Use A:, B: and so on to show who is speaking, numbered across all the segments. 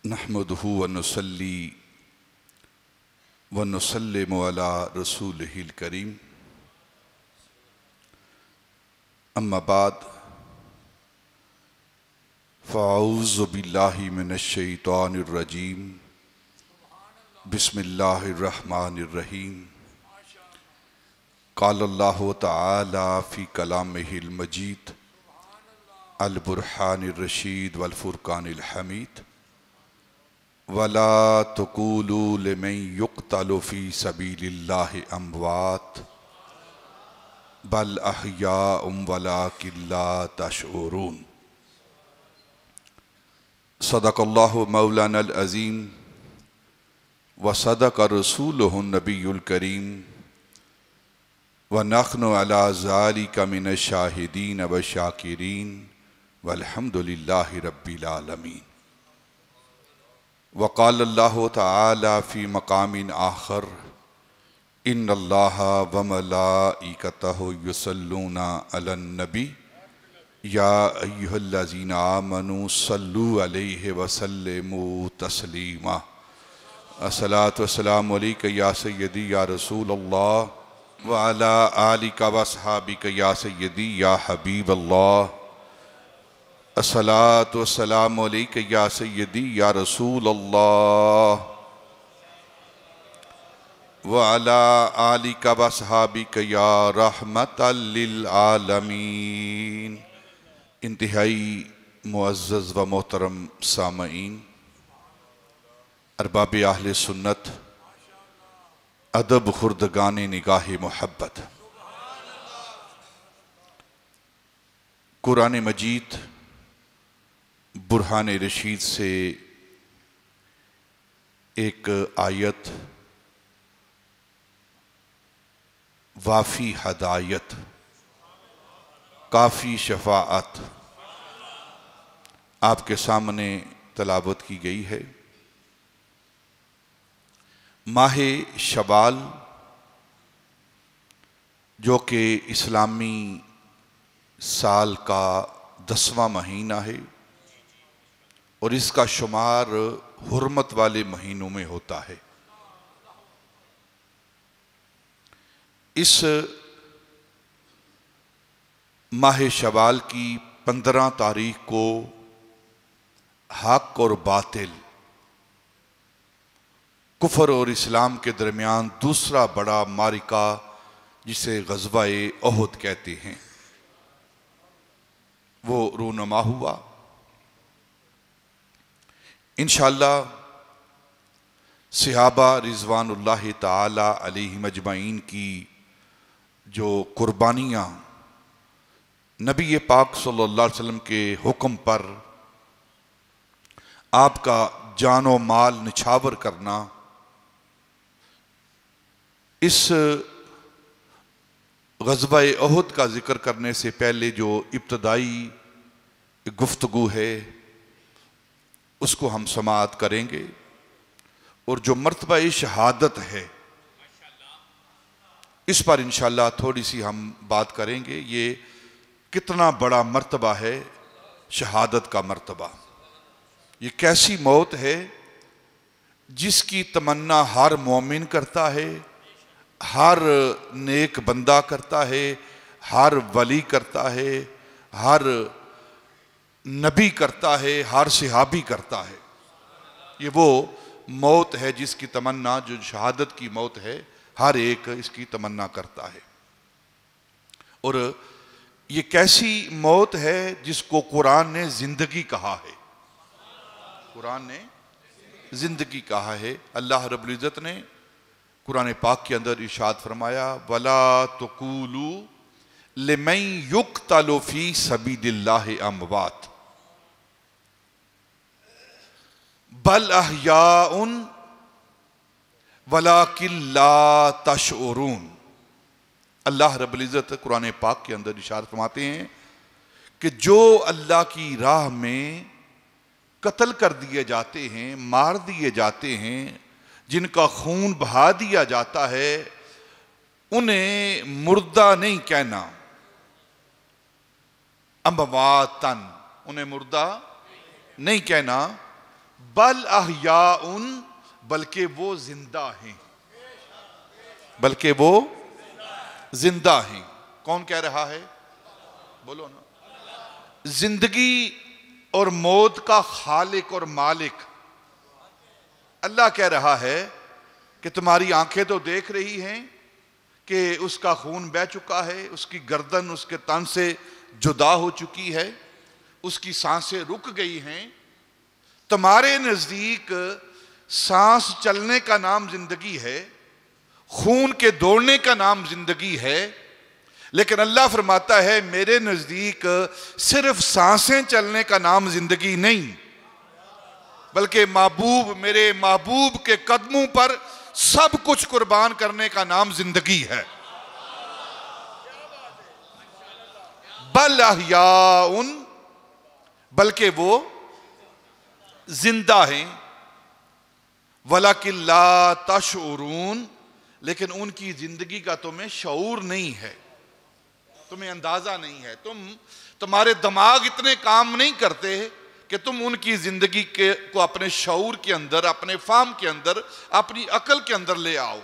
A: نحمدہ ونصلی ونسلم علی رسولہ الکریم اما بعد فاعوذ باللہ من الشیطان الرجیم بسم اللہ الرحمن الرحیم قال اللہ تعالی فی کلامہ المجید البرہان الرشید والفرقان الحمید وَلَا تَقُولُوا لِمَن يُقْتَلُ فِي سَبِيلِ اللَّهِ أَمْوَاتٌ بَلْ أَحْيَاءٌ وَلَكِنْ لَا تَشْعُرُونَ صدق اللہ مولانا العظیم وصدق رسولہ النبی الکریم وَنَحْنُ عَلَى ذَلِكَ مِنَ الشَّاهِدِينَ وَالشَّاكِرِينَ وَالْحَمْدُ لِلَّهِ رَبِّ الْعَالَمِينَ وقال اللہ تعالی فی مقام آخر ان اللہ وملائکتہ یصلون علی النبی یا ایہا الذین آمنوا صلوا علیہ وسلموا تسلیما الصلاۃ والسلام علیک یا سیدی یا رسول اللہ وعلی آلک واصحابک یا سیدی یا حبیب اللہ الصلاۃ والسلام علیک یا سیدی یا رسول اللہ وعلی آلک واصحابک یا رحمت للعالمین۔ انتہائی معزز و محترم سامعین، ارباب اہل سنت، ادب خردگان نگاہ محبت، قرآن مجید برہان رشید سے ایک آیت وافی ہدایت کافی شفاعت آپ کے سامنے تلاوت کی گئی ہے۔ ماہ شوال جو کہ اسلامی سال کا 10واں مہینہ ہے اور اس کا شمار حرمت والے مہینوں میں ہوتا ہے۔ اس ماہ شوال کی 15 تاریخ کو حق اور باطل، کفر اور اسلام کے درمیان دوسرا بڑا معرکہ جسے غزوہ احد کہتے ہیں وہ رونما ہوا۔ انشاءاللہ صحابہ رضوان اللہ تعالی علیہ مجمعین کی جو قربانیاں نبی پاک صلی اللہ علیہ وسلم کے حکم پر آپ کا جان و مال نچھاور کرنا، اس غزوہ احد کا ذکر کرنے سے پہلے جو ابتدائی گفتگو ہے اس کو ہم سماعت کریں گے، اور جو مرتبہ شہادت ہے اس پر انشاءاللہ تھوڑی سی ہم بات کریں گے۔ یہ کتنا بڑا مرتبہ ہے شہادت کا مرتبہ، یہ کیسی موت ہے جس کی تمنا ہر مومن کرتا ہے، ہر نیک بندہ کرتا ہے، ہر ولی کرتا ہے، ہر نبی کرتا ہے، ہر صحابی کرتا ہے۔ یہ وہ موت ہے جس کی تمنا، جو شہادت کی موت ہے، ہر ایک اس کی تمنا کرتا ہے۔ اور یہ کیسی موت ہے جس کو قرآن نے زندگی کہا ہے، قرآن نے زندگی کہا ہے۔ اللہ رب العزت نے قرآن پاک کے اندر ارشاد فرمایا وَلَا تَقُولُوا لِمَن يُقْتَلُ فِي سَبِيلِ اللَّهِ أَمْوَاتٌ بَلْ أَحْيَاءٌ وَلَكِنْ لَا تَشْعُرُونَ۔ اللہ رب العزت قرآن پاک کے اندر ارشاد فرماتے ہیں کہ جو اللہ کی راہ میں قتل کر دیے جاتے ہیں، مار دیے جاتے ہیں، جن کا خون بہا دیا جاتا ہے، انہیں مردہ نہیں کہنا، امواتن، انہیں مردہ نہیں کہنا، بل احیاء، بلکہ وہ زندہ ہیں، بلکہ وہ زندہ ہیں۔ کون کہہ رہا ہے؟ بولو نا۔ زندگی اور موت کا خالق اور مالک اللہ کہہ رہا ہے کہ تمہاری آنکھیں تو دیکھ رہی ہیں کہ اس کا خون بہہ چکا ہے، اس کی گردن اس کے تن سے جدا ہو چکی ہے، اس کی سانسیں رک گئی ہیں۔ تمہارے نزدیک سانس چلنے کا نام زندگی ہے، خون کے دوڑنے کا نام زندگی ہے، لیکن اللہ فرماتا ہے میرے نزدیک صرف سانسیں چلنے کا نام زندگی نہیں، بلکہ میرے محبوب کے قدموں پر سب کچھ قربان کرنے کا نام زندگی ہے۔ بل احیاء، بلکہ وہ زندہ ہیں، وَلَكِنْ لَا تَشْعُرُونَ، لیکن ان کی زندگی کا تمہیں شعور نہیں ہے، تمہیں اندازہ نہیں ہے، تمہارے دماغ اتنے کام نہیں کرتے کہ تم ان کی زندگی کو اپنے شعور کے اندر، اپنے فہم کے اندر، اپنی عقل کے اندر لے آؤ،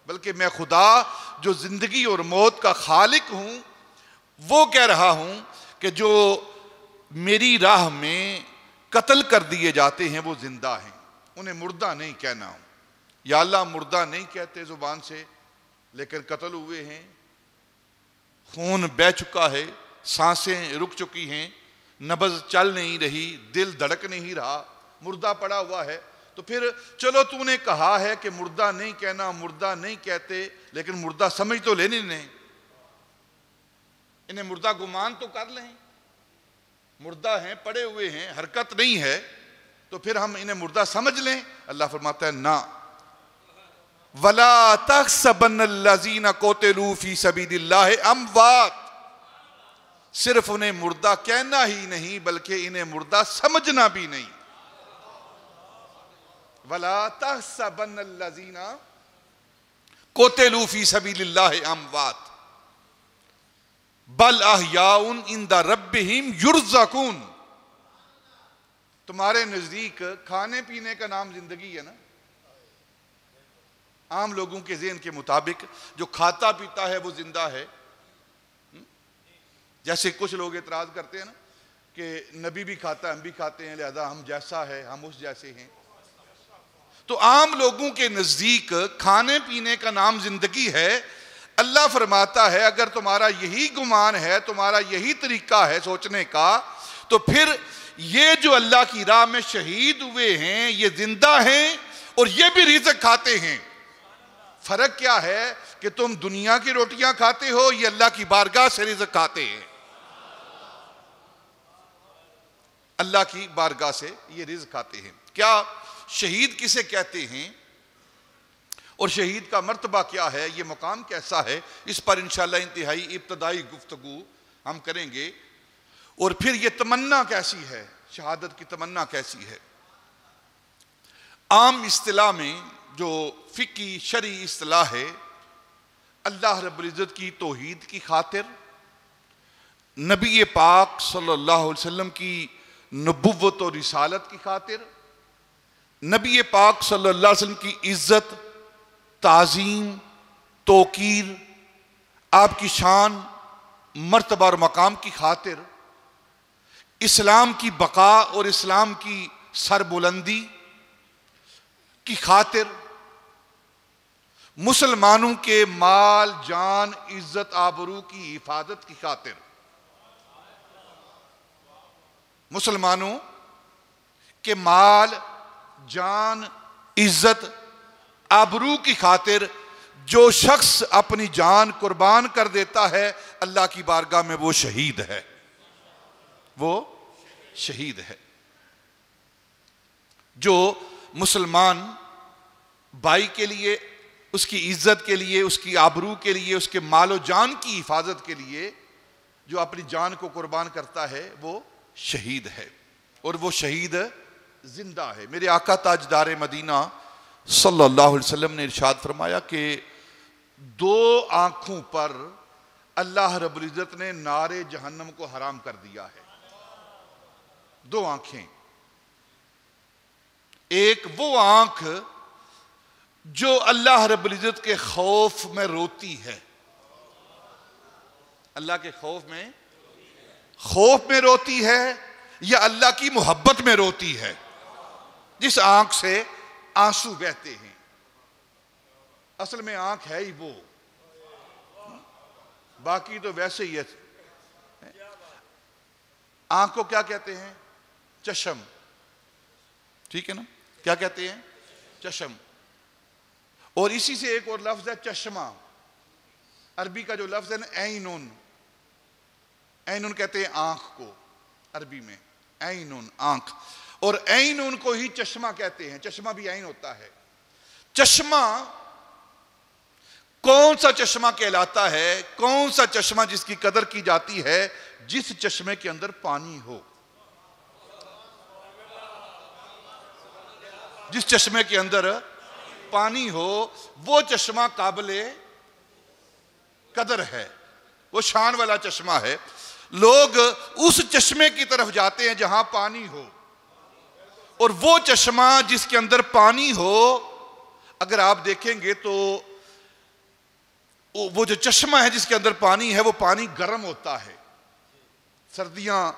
A: بلکہ میں خدا جو زندگی اور موت کا خالق ہوں وہ کہہ رہا ہوں کہ جو میری راہ میں قتل کر دیے جاتے ہیں وہ زندہ ہیں، انہیں مردہ نہیں کہنا ہوں۔ یا اللہ مردہ نہیں کہتے زبان سے، لیکن قتل ہوئے ہیں، خون بہہ چکا ہے، سانسیں رک چکی ہیں، نبض چل نہیں رہی، دل دھڑک نہیں رہا، مردہ پڑا ہوا ہے۔ تو پھر چلو تو نے کہا ہے کہ مردہ نہیں کہنا، مردہ نہیں کہتے، لیکن مردہ سمجھ تو لینے نہیں، انہیں مردہ گمان تو کر لیں، مردہ ہیں، پڑے ہوئے ہیں، حرکت نہیں ہے، تو پھر ہم انہیں مردہ سمجھ لیں؟ اللہ فرماتا ہے نا، وَلَا تَحْسَبَنَّ الَّذِينَ قُتِلُوا فِي سَبِيلِ اللَّهِ أَمْوَاتٌ، صرف انہیں مردہ کہنا ہی نہیں بلکہ انہیں مردہ سمجھنا بھی نہیں۔ وَلَا تَحْسَبَنَّ الَّذِينَ قُتِلُوا فِي سَبِيلِ اللَّهِ أَمْوَاتٌ بَلْ أَحْيَاءٌ عِندَ رَبِّهِمْ يُرْزَقُونَ۔ تمہارے نزدیک کھانے پینے کا نام زندگی ہے نا؟ عام لوگوں کے ذہن کے مطابق جو کھاتا پیتا ہے وہ زندہ ہے۔ جیسے کچھ لوگ اعتراض کرتے ہیں نا کہ نبی بھی کھاتا ہے، ہم بھی کھاتے ہیں، لہذا ہم جیسا ہے ہم اس جیسے ہیں۔ تو عام لوگوں کے نزدیک کھانے پینے کا نام زندگی ہے۔ اللہ فرماتا ہے اگر تمہارا یہی گمان ہے، تمہارا یہی طریقہ ہے سوچنے کا، تو پھر یہ جو اللہ کی راہ میں شہید ہوئے ہیں یہ زندہ ہیں اور یہ بھی رزق کھاتے ہیں۔ فرق کیا ہے کہ تم دنیا کی روٹیاں کھاتے ہو، یہ اللہ کی بارگاہ سے رزق کھاتے ہیں، اللہ کی بارگاہ سے یہ رزق کھاتے ہیں۔ کیا شہید کسے کہتے ہیں اور شہید کا مرتبہ کیا ہے، یہ مقام کیسا ہے، اس پر انشاءاللہ انتہائی ابتدائی گفتگو ہم کریں گے۔ اور پھر یہ تمنا کیسی ہے، شہادت کی تمنا کیسی ہے۔ عام اصطلاح میں جو فقہی شرعی اصطلاح ہے، اللہ رب العزت کی توحید کی خاطر، نبی پاک صلی اللہ علیہ وسلم کی نبوت اور رسالت کی خاطر، نبی پاک صلی اللہ علیہ وسلم کی عزت، تعظیم، توقیر، آپ کی شان، مرتبہ اور مقام کی خاطر، اسلام کی بقا اور اسلام کی سربلندی کی خاطر، مسلمانوں کے مال، جان، عزت، آبرو کی حفاظت کی خاطر، مسلمانوں کے مال، جان، عزت، آبرو کی خاطر جو شخص اپنی جان قربان کر دیتا ہے اللہ کی بارگاہ میں وہ شہید ہے، وہ شہید ہے۔ جو مسلمان بھائی کے لیے، اس کی عزت کے لیے، اس کی آبرو کے لیے، اس کے مال و جان کی حفاظت کے لیے جو اپنی جان کو قربان کرتا ہے وہ شہید ہے، اور وہ شہید زندہ ہے۔ میرے آقا تاجدار مدینہ صلی اللہ علیہ وسلم نے ارشاد فرمایا کہ دو آنکھوں پر اللہ رب العزت نے نار جہنم کو حرام کر دیا ہے۔ دو آنکھیں، ایک وہ آنکھ جو اللہ رب العزت کے خوف میں روتی ہے، اللہ کے خوف میں روتی ہے یا اللہ کی محبت میں روتی ہے، جس آنکھ سے آنسو بہتے ہیں۔ اصل میں آنکھ ہے ہی وہ، باقی تو ویسے ہی ہے۔ آنکھ کو کیا کہتے ہیں؟ چشم، ٹھیک ہے نا؟ کیا کہتے ہیں؟ چشم۔ اور اسی سے ایک اور لفظ ہے چشمہ، عربی کا جو لفظ ہے نا عینن، عینن کہتے ہیں آنکھ کو عربی میں، عینن آنکھ، اور عینن کو ہی چشمہ کہتے ہیں، چشمہ بھی عین ہوتا ہے۔ چشمہ کون سا چشمہ کہلاتا ہے؟ کون سا چشمہ جس کی قدر کی جاتی ہے؟ جس چشمے کے اندر پانی ہو، جس چشمے کے اندر پانی ہو وہ چشمہ قابل قدر ہے، وہ شان والا چشمہ ہے۔ لوگ اس چشمے کی طرف جاتے ہیں جہاں پانی ہو، اور وہ چشمہ جس کے اندر پانی ہو، اگر آپ دیکھیں گے تو وہ جو چشمہ ہے جس کے اندر پانی ہے وہ پانی گرم ہوتا ہے۔ سردیاں،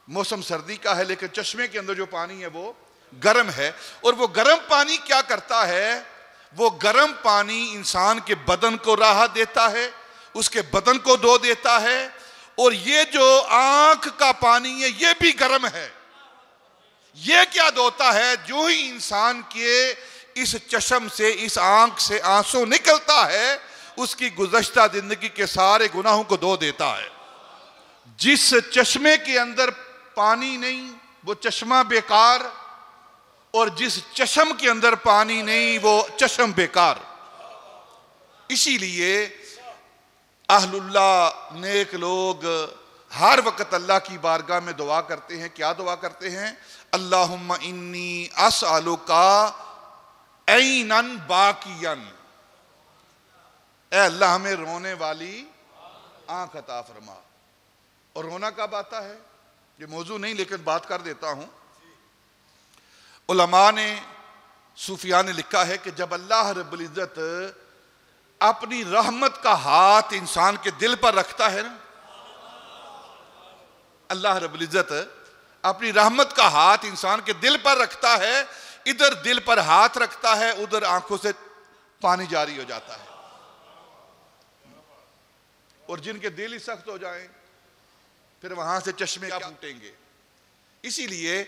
A: موسم سردی کا ہے، لیکن چشمے کے اندر جو پانی ہے وہ گرم ہے، اور وہ گرم پانی کیا کرتا ہے؟ وہ گرم پانی انسان کے بدن کو راحت دیتا ہے، اس کے بدن کو دھو دیتا ہے، اور یہ جو آنکھ کا پانی ہے یہ بھی گرم ہے۔ یہ کیا دھوتا ہے؟ جو ہی انسان کے اس چشم سے، اس آنکھ سے آنسو نکلتا ہے، اس کی گزشتہ زندگی کے سارے گناہوں کو دھو دیتا ہے۔ جس چشمے کے اندر پانی نہیں وہ چشمہ بیکار، اور جس چشم کے اندر پانی نہیں وہ چشم بیکار۔ اسی لیے اہل اللہ، نیک لوگ ہر وقت اللہ کی بارگاہ میں دعا کرتے ہیں۔ کیا دعا کرتے ہیں؟ اللہم انی اسألک عینا باقیا، اے اللہ ہمیں رونے والی آنکھ عطا فرما۔ اور رونا کب آتا ہے؟ یہ موضوع نہیں لیکن بات کر دیتا ہوں۔ علماء نے، صوفیاء نے لکھا ہے کہ جب اللہ رب العزت اپنی رحمت کا ہاتھ انسان کے دل پر رکھتا ہے نا، اللہ رب العزت اپنی رحمت کا ہاتھ انسان کے دل پر رکھتا ہے، ادھر دل پر ہاتھ رکھتا ہے، ادھر آنکھوں سے پانی جاری ہو جاتا ہے۔ اور جن کے دل ہی سخت ہو جائیں پھر وہاں سے چشمے کیا پھوٹیں گے۔ اسی لیے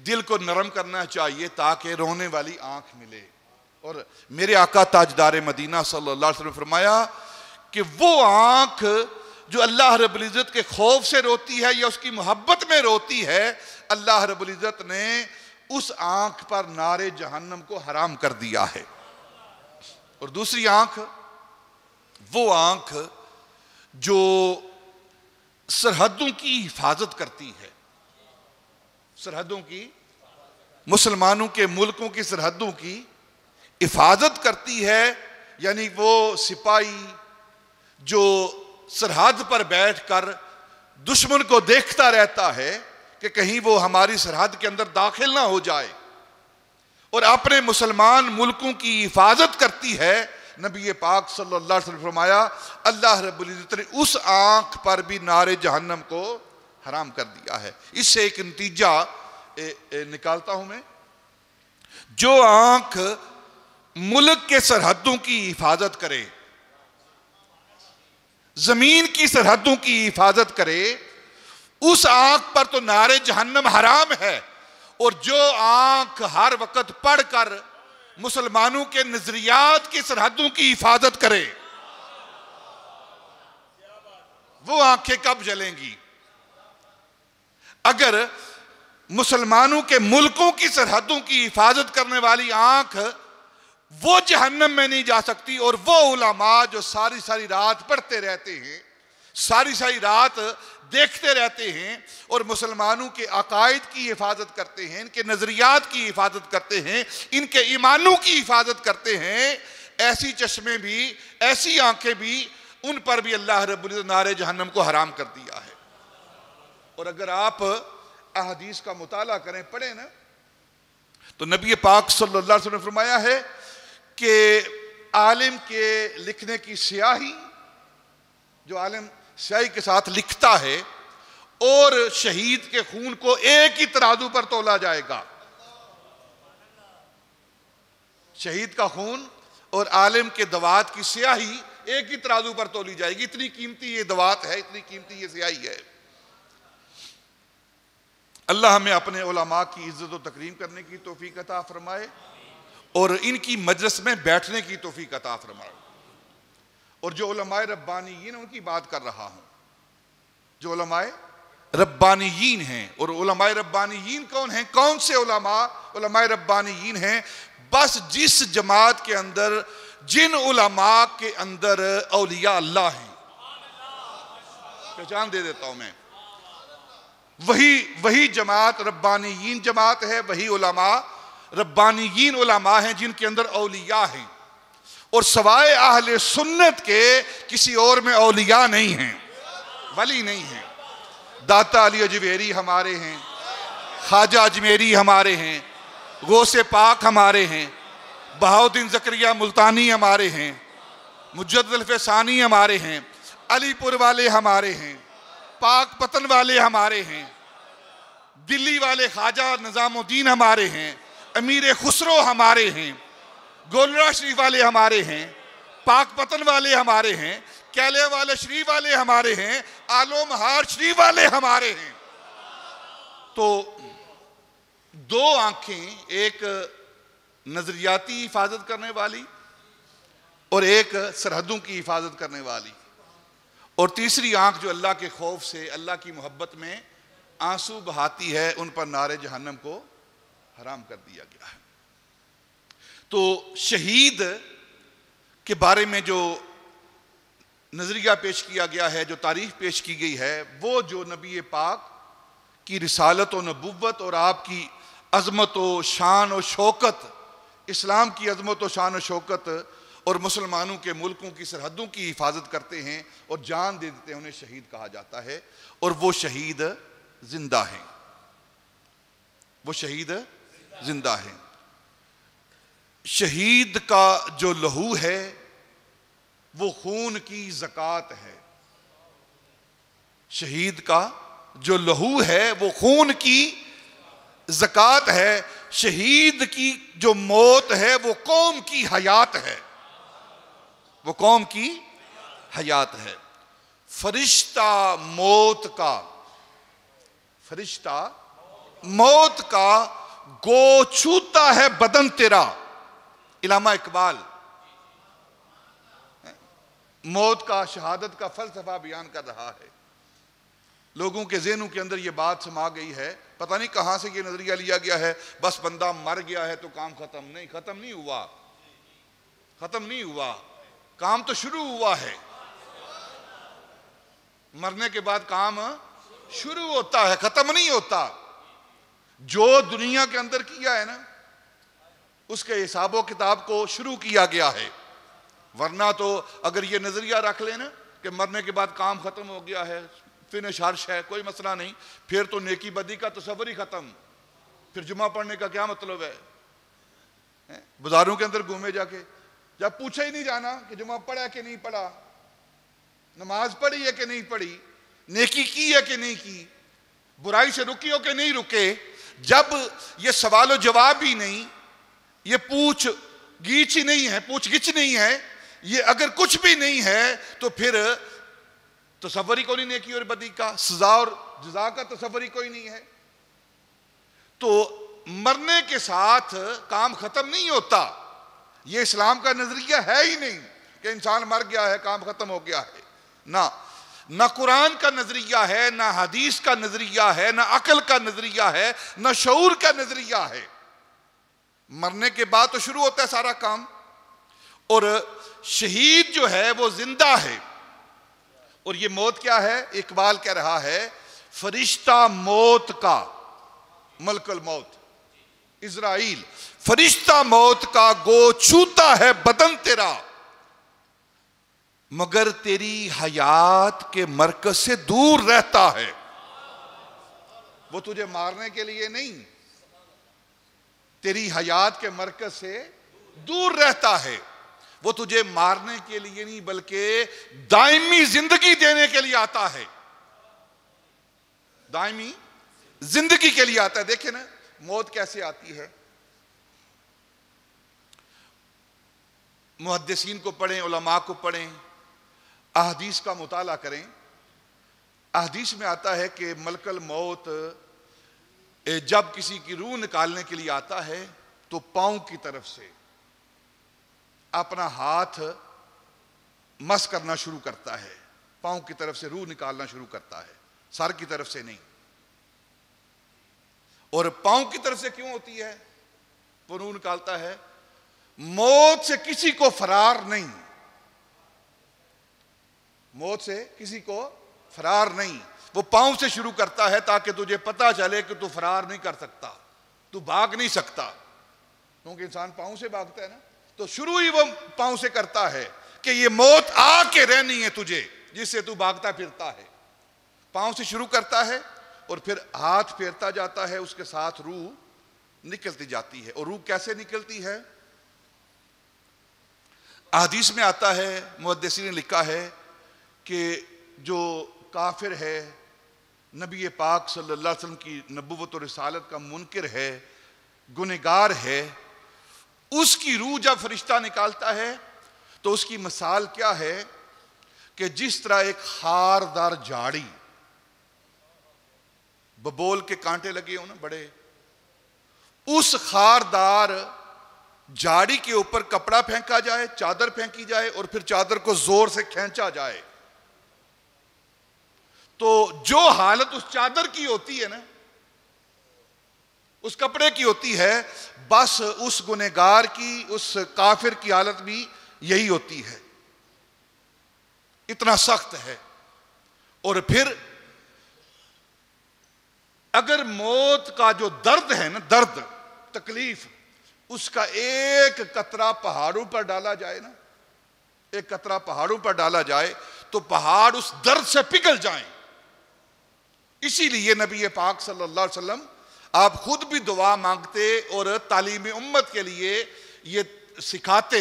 A: دل کو نرم کرنا چاہیے تاکہ رونے والی آنکھ ملے۔ اور میرے آقا تاجدار مدینہ صلی اللہ علیہ وسلم نے فرمایا کہ وہ آنکھ جو اللہ رب العزت کے خوف سے روتی ہے یا اس کی محبت میں روتی ہے، اللہ رب العزت نے اس آنکھ پر نار جہنم کو حرام کر دیا ہے۔ اور دوسری آنکھ وہ آنکھ جو سرحدوں کی حفاظت کرتی ہے، سرحدوں کی، مسلمانوں کے ملکوں کی سرحدوں کی حفاظت کرتی ہے، یعنی وہ سپاہی جو سرحد پر بیٹھ کر دشمن کو دیکھتا رہتا ہے کہ کہیں وہ ہماری سرحد کے اندر داخل نہ ہو جائے، اور اپنے مسلمان ملکوں کی حفاظت کرتی ہے۔ نبی پاک صلی اللہ علیہ وسلم فرمایا اللہ رب العزت نے اس آنکھ پر بھی نار جہنم کو حرام کر دیا ہے۔ اس سے ایک نتیجہ نکالتا ہوں میں، جو آنکھ ملک کے سرحدوں کی حفاظت کرے، زمین کی سرحدوں کی حفاظت کرے، اس آنکھ پر تو نار جہنم حرام ہے، اور جو آنکھ ہر وقت پڑھ کر مسلمانوں کے نظریات کی سرحدوں کی حفاظت کرے، وہ آنکھیں کب جلیں گی؟ اگر مسلمانوں کے ملکوں کی سرحدوں کی حفاظت کرنے والی آنکھ وہ جہنم میں نہیں جا سکتی، اور وہ علماء جو ساری ساری رات پڑھتے رہتے ہیں، ساری ساری رات دیکھتے رہتے ہیں، اور مسلمانوں کے عقائد کی حفاظت کرتے ہیں، ان کے نظریات کی حفاظت کرتے ہیں، ان کے ایمانوں کی حفاظت کرتے ہیں، ایسی چشمیں بھی، ایسی آنکھیں بھی، ان پر بھی اللہ رب العزت نار جہنم کو حرام کر دیا ہے۔ اور اگر آپ احادیث کا مطالعہ کریں، پڑھیں نا، تو نبی پاک صلی اللہ علیہ وسلم نے فرمایا ہے کہ عالم کے لکھنے کی سیاہی، جو عالم سیاہی کے ساتھ لکھتا ہے، اور شہید کے خون کو ایک ہی ترازو پر تولا جائے گا. شہید کا خون اور عالم کے دوات کی سیاہی ایک ہی ترازو پر تولی جائے گی. اتنی قیمتی یہ دوات ہے، اتنی قیمتی یہ سیاہی ہے. اللہ ہمیں اپنے علماء کی عزت و تکریم کرنے کی توفیق عطا فرمائے اور ان کی مجلس میں بیٹھنے کی توفیق عطا فرمائے. اور جو علماء ربانیین ان کی بات کر رہا ہوں، جو علماء ربانیین ہیں. اور علماء ربانیین کون ہیں؟ کون سے علماء علماء ربانیین ہیں؟ بس جس جماعت کے اندر، جن علماء کے اندر اولیاء اللہ ہیں. پہچان دے دیتا ہوں میں، وہی جماعت ربانیین جماعت ہے. وہی علماء ربانیین علماء ہیں جن کے اندر اولیاء ہیں. اور سوائے اہل سنت کے کسی اور میں اولیاء نہیں ہیں، ولی نہیں ہیں. داتا علی اجویری ہمارے ہیں، خواجہ اجمیری ہمارے ہیں، غوث پاک ہمارے ہیں، بہاؤالدین زکریا ملتانی ہمارے ہیں، مجدد الفسانی ہمارے ہیں، علی پور والے ہمارے ہیں، پاک پتن والے ہمارے ہیں، دلی والے خواجہ نظام الدین ہمارے ہیں، امیر خسرو ہمارے ہیں، گولڑا شریف والے ہمارے ہیں، پاک پتن والے ہمارے ہیں، کیلے والے شریف والے ہمارے ہیں، آلو مہار شریف والے ہمارے ہیں. تو دو آنکھیں، ایک نظریاتی حفاظت کرنے والی اور ایک سرحدوں کی حفاظت کرنے والی، اور تیسری آنکھ جو اللہ کے خوف سے، اللہ کی محبت میں آنسو بہاتی ہے، ان پر نار جہنم کو حرام کر دیا گیا ہے. تو شہید کے بارے میں جو نظریہ پیش کیا گیا ہے، جو تعریف پیش کی گئی ہے، وہ جو نبی پاک کی رسالت و نبوت اور آپ کی عظمت و شان و شوکت، اسلام کی عظمت و شان و شوکت اور مسلمانوں کے ملکوں کی سرحدوں کی حفاظت کرتے ہیں اور جان دے دیتے ہیں، انہیں شہید کہا جاتا ہے. اور وہ شہید زندہ ہیں، وہ شہید زندہ ہیں. شہید کا جو لہو ہے وہ خون کی زکوٰۃ ہے. شہید کا جو لہو ہے وہ خون کی زکوٰۃ ہے. شہید کی جو موت ہے وہ قوم کی حیات ہے، وہ قوم کی حیات ہے. فرشتہ موت کا گو چھوتا ہے بدن تیرا. علامہ اقبال موت کا، شہادت کا فلسفہ بیان کر رہا ہے. لوگوں کے ذہنوں کے اندر یہ بات سما گئی ہے، پتہ نہیں کہاں سے یہ نظریہ لیا گیا ہے، بس بندہ مر گیا ہے تو کام ختم. نہیں، ختم نہیں ہوا، کام تو شروع ہوا ہے. مرنے کے بعد کام شروع ہوتا ہے، ختم نہیں ہوتا. جو دنیا کے اندر کیا ہے نا، اس کے حساب و کتاب کو شروع کیا گیا ہے. ورنہ تو اگر یہ نظریہ رکھ لینا کہ مرنے کے بعد کام ختم ہو گیا ہے، فنش ہرش ہے، کوئی مسئلہ نہیں، پھر تو نیکی بدی کا تصور ہی ختم. پھر جمعہ پڑھنے کا کیا مطلب ہے؟ بازاروں کے اندر گھومے جا کے، جب پوچھا ہی نہیں جانا کہ جمعہ پڑھا کہ نہیں پڑھا، نماز پڑھی ہے کہ نہیں پڑھی، نیکی کی ہے کہ نہیں کی، برائی سے رکی ہو کہ نہیں رکے. جب یہ سوال و جواب ہی نہیں، یہ پوچھ گچھ نہیں ہے، یہ اگر کچھ بھی نہیں ہے تو پھر تصور ہی کوئی نہیں نیکی اور بدی کا، سزا اور جزا کا تصور ہی کوئی نہیں ہے. تو مرنے کے ساتھ کام ختم نہیں ہوتا. یہ اسلام کا نظریہ ہے ہی نہیں کہ انسان مر گیا ہے کام ختم ہو گیا ہے. نہ قرآن کا نظریہ ہے، نہ حدیث کا نظریہ ہے، نہ عقل کا نظریہ ہے، نہ شعور کا نظریہ ہے. مرنے کے بعد تو شروع ہوتا ہے سارا کام. اور شہید جو ہے وہ زندہ ہے. اور یہ موت کیا ہے؟ اقبال کہہ رہا ہے، فرشتہ موت کا، ملک الموت اسرائیل، فرشتہ موت کا گو چھوتا ہے بدن تیرا، مگر تیری حیات کے مرکز سے دور رہتا ہے. وہ تجھے مارنے کے لیے نہیں، تیری حیات کے مرکز سے دور رہتا ہے. وہ تجھے مارنے کے لیے نہیں بلکہ دائمی زندگی دینے کے لیے آتا ہے. دائمی زندگی کے لیے آتا ہے. دیکھیں نا موت کیسے آتی ہے. محدثین کو پڑھیں, علماء کو پڑھیں, احادیث کا مطالعہ کریں. احادیث میں آتا ہے کہ ملک الموت جب کسی کی روح نکالنے کے لیے آتا ہے تو پاؤں کی طرف سے اپنا ہاتھ مس کرنا شروع کرتا ہے. پاؤں کی طرف سے روح نکالنا شروع کرتا ہے, سر کی طرف سے نہیں. اور پاؤں کی طرف سے کیوں ہوتی ہے وہ روح نکالتا ہے؟ موت سے کسی کو فرار نہیں. موت سے کسی کو فرار نہیں. وہ پاؤں سے شروع کرتا ہے تاکہ تجھے پتا چلے کہ تو فرار نہیں کر سکتا, تو بھاگ نہیں سکتا. کیونکہ انسان پاؤں سے بھاگتا ہے نا, تو شروع ہی وہ پاؤں سے کرتا ہے کہ یہ موت آ کے رہنی ہے تجھے جس سے تو بھاگتا پھرتا ہے. پاؤں سے شروع کرتا ہے اور پھر ہاتھ پھیرتا جاتا ہے, اس کے ساتھ روح نکلتی جاتی ہے. اور روح کیسے نکلتی ہے؟ احادیث میں آتا ہے, محدثین نے لکھا ہے کہ جو کافر ہے, نبی پاک صلی اللہ علیہ وسلم کی نبوت و رسالت کا منکر ہے, گنہگار ہے, اس کی روح جب فرشتہ نکالتا ہے تو اس کی مثال کیا ہے کہ جس طرح ایک خاردار جھاڑی, ببول کے کانٹے لگے ہوں نا بڑے, اس خاردار جھاڑی کے اوپر کپڑا پھینکا جائے, چادر پھینکی جائے اور پھر چادر کو زور سے کھینچا جائے, تو جو حالت اس چادر کی ہوتی ہے نا, اس کپڑے کی ہوتی ہے, بس اس گنہگار کی, اس کافر کی حالت بھی یہی ہوتی ہے. اتنا سخت ہے. اور پھر اگر موت کا جو درد ہے نا, درد, تکلیف, اس کا ایک قطرہ پہاڑوں پر ڈالا جائے نا, ایک قطرہ پہاڑوں پر ڈالا جائے تو پہاڑ اس درد سے پگھل جائیں. اسی لیے نبی پاک صلی اللہ علیہ وسلم آپ خود بھی دعا مانگتے اور تعلیم امت کے لیے یہ سکھاتے,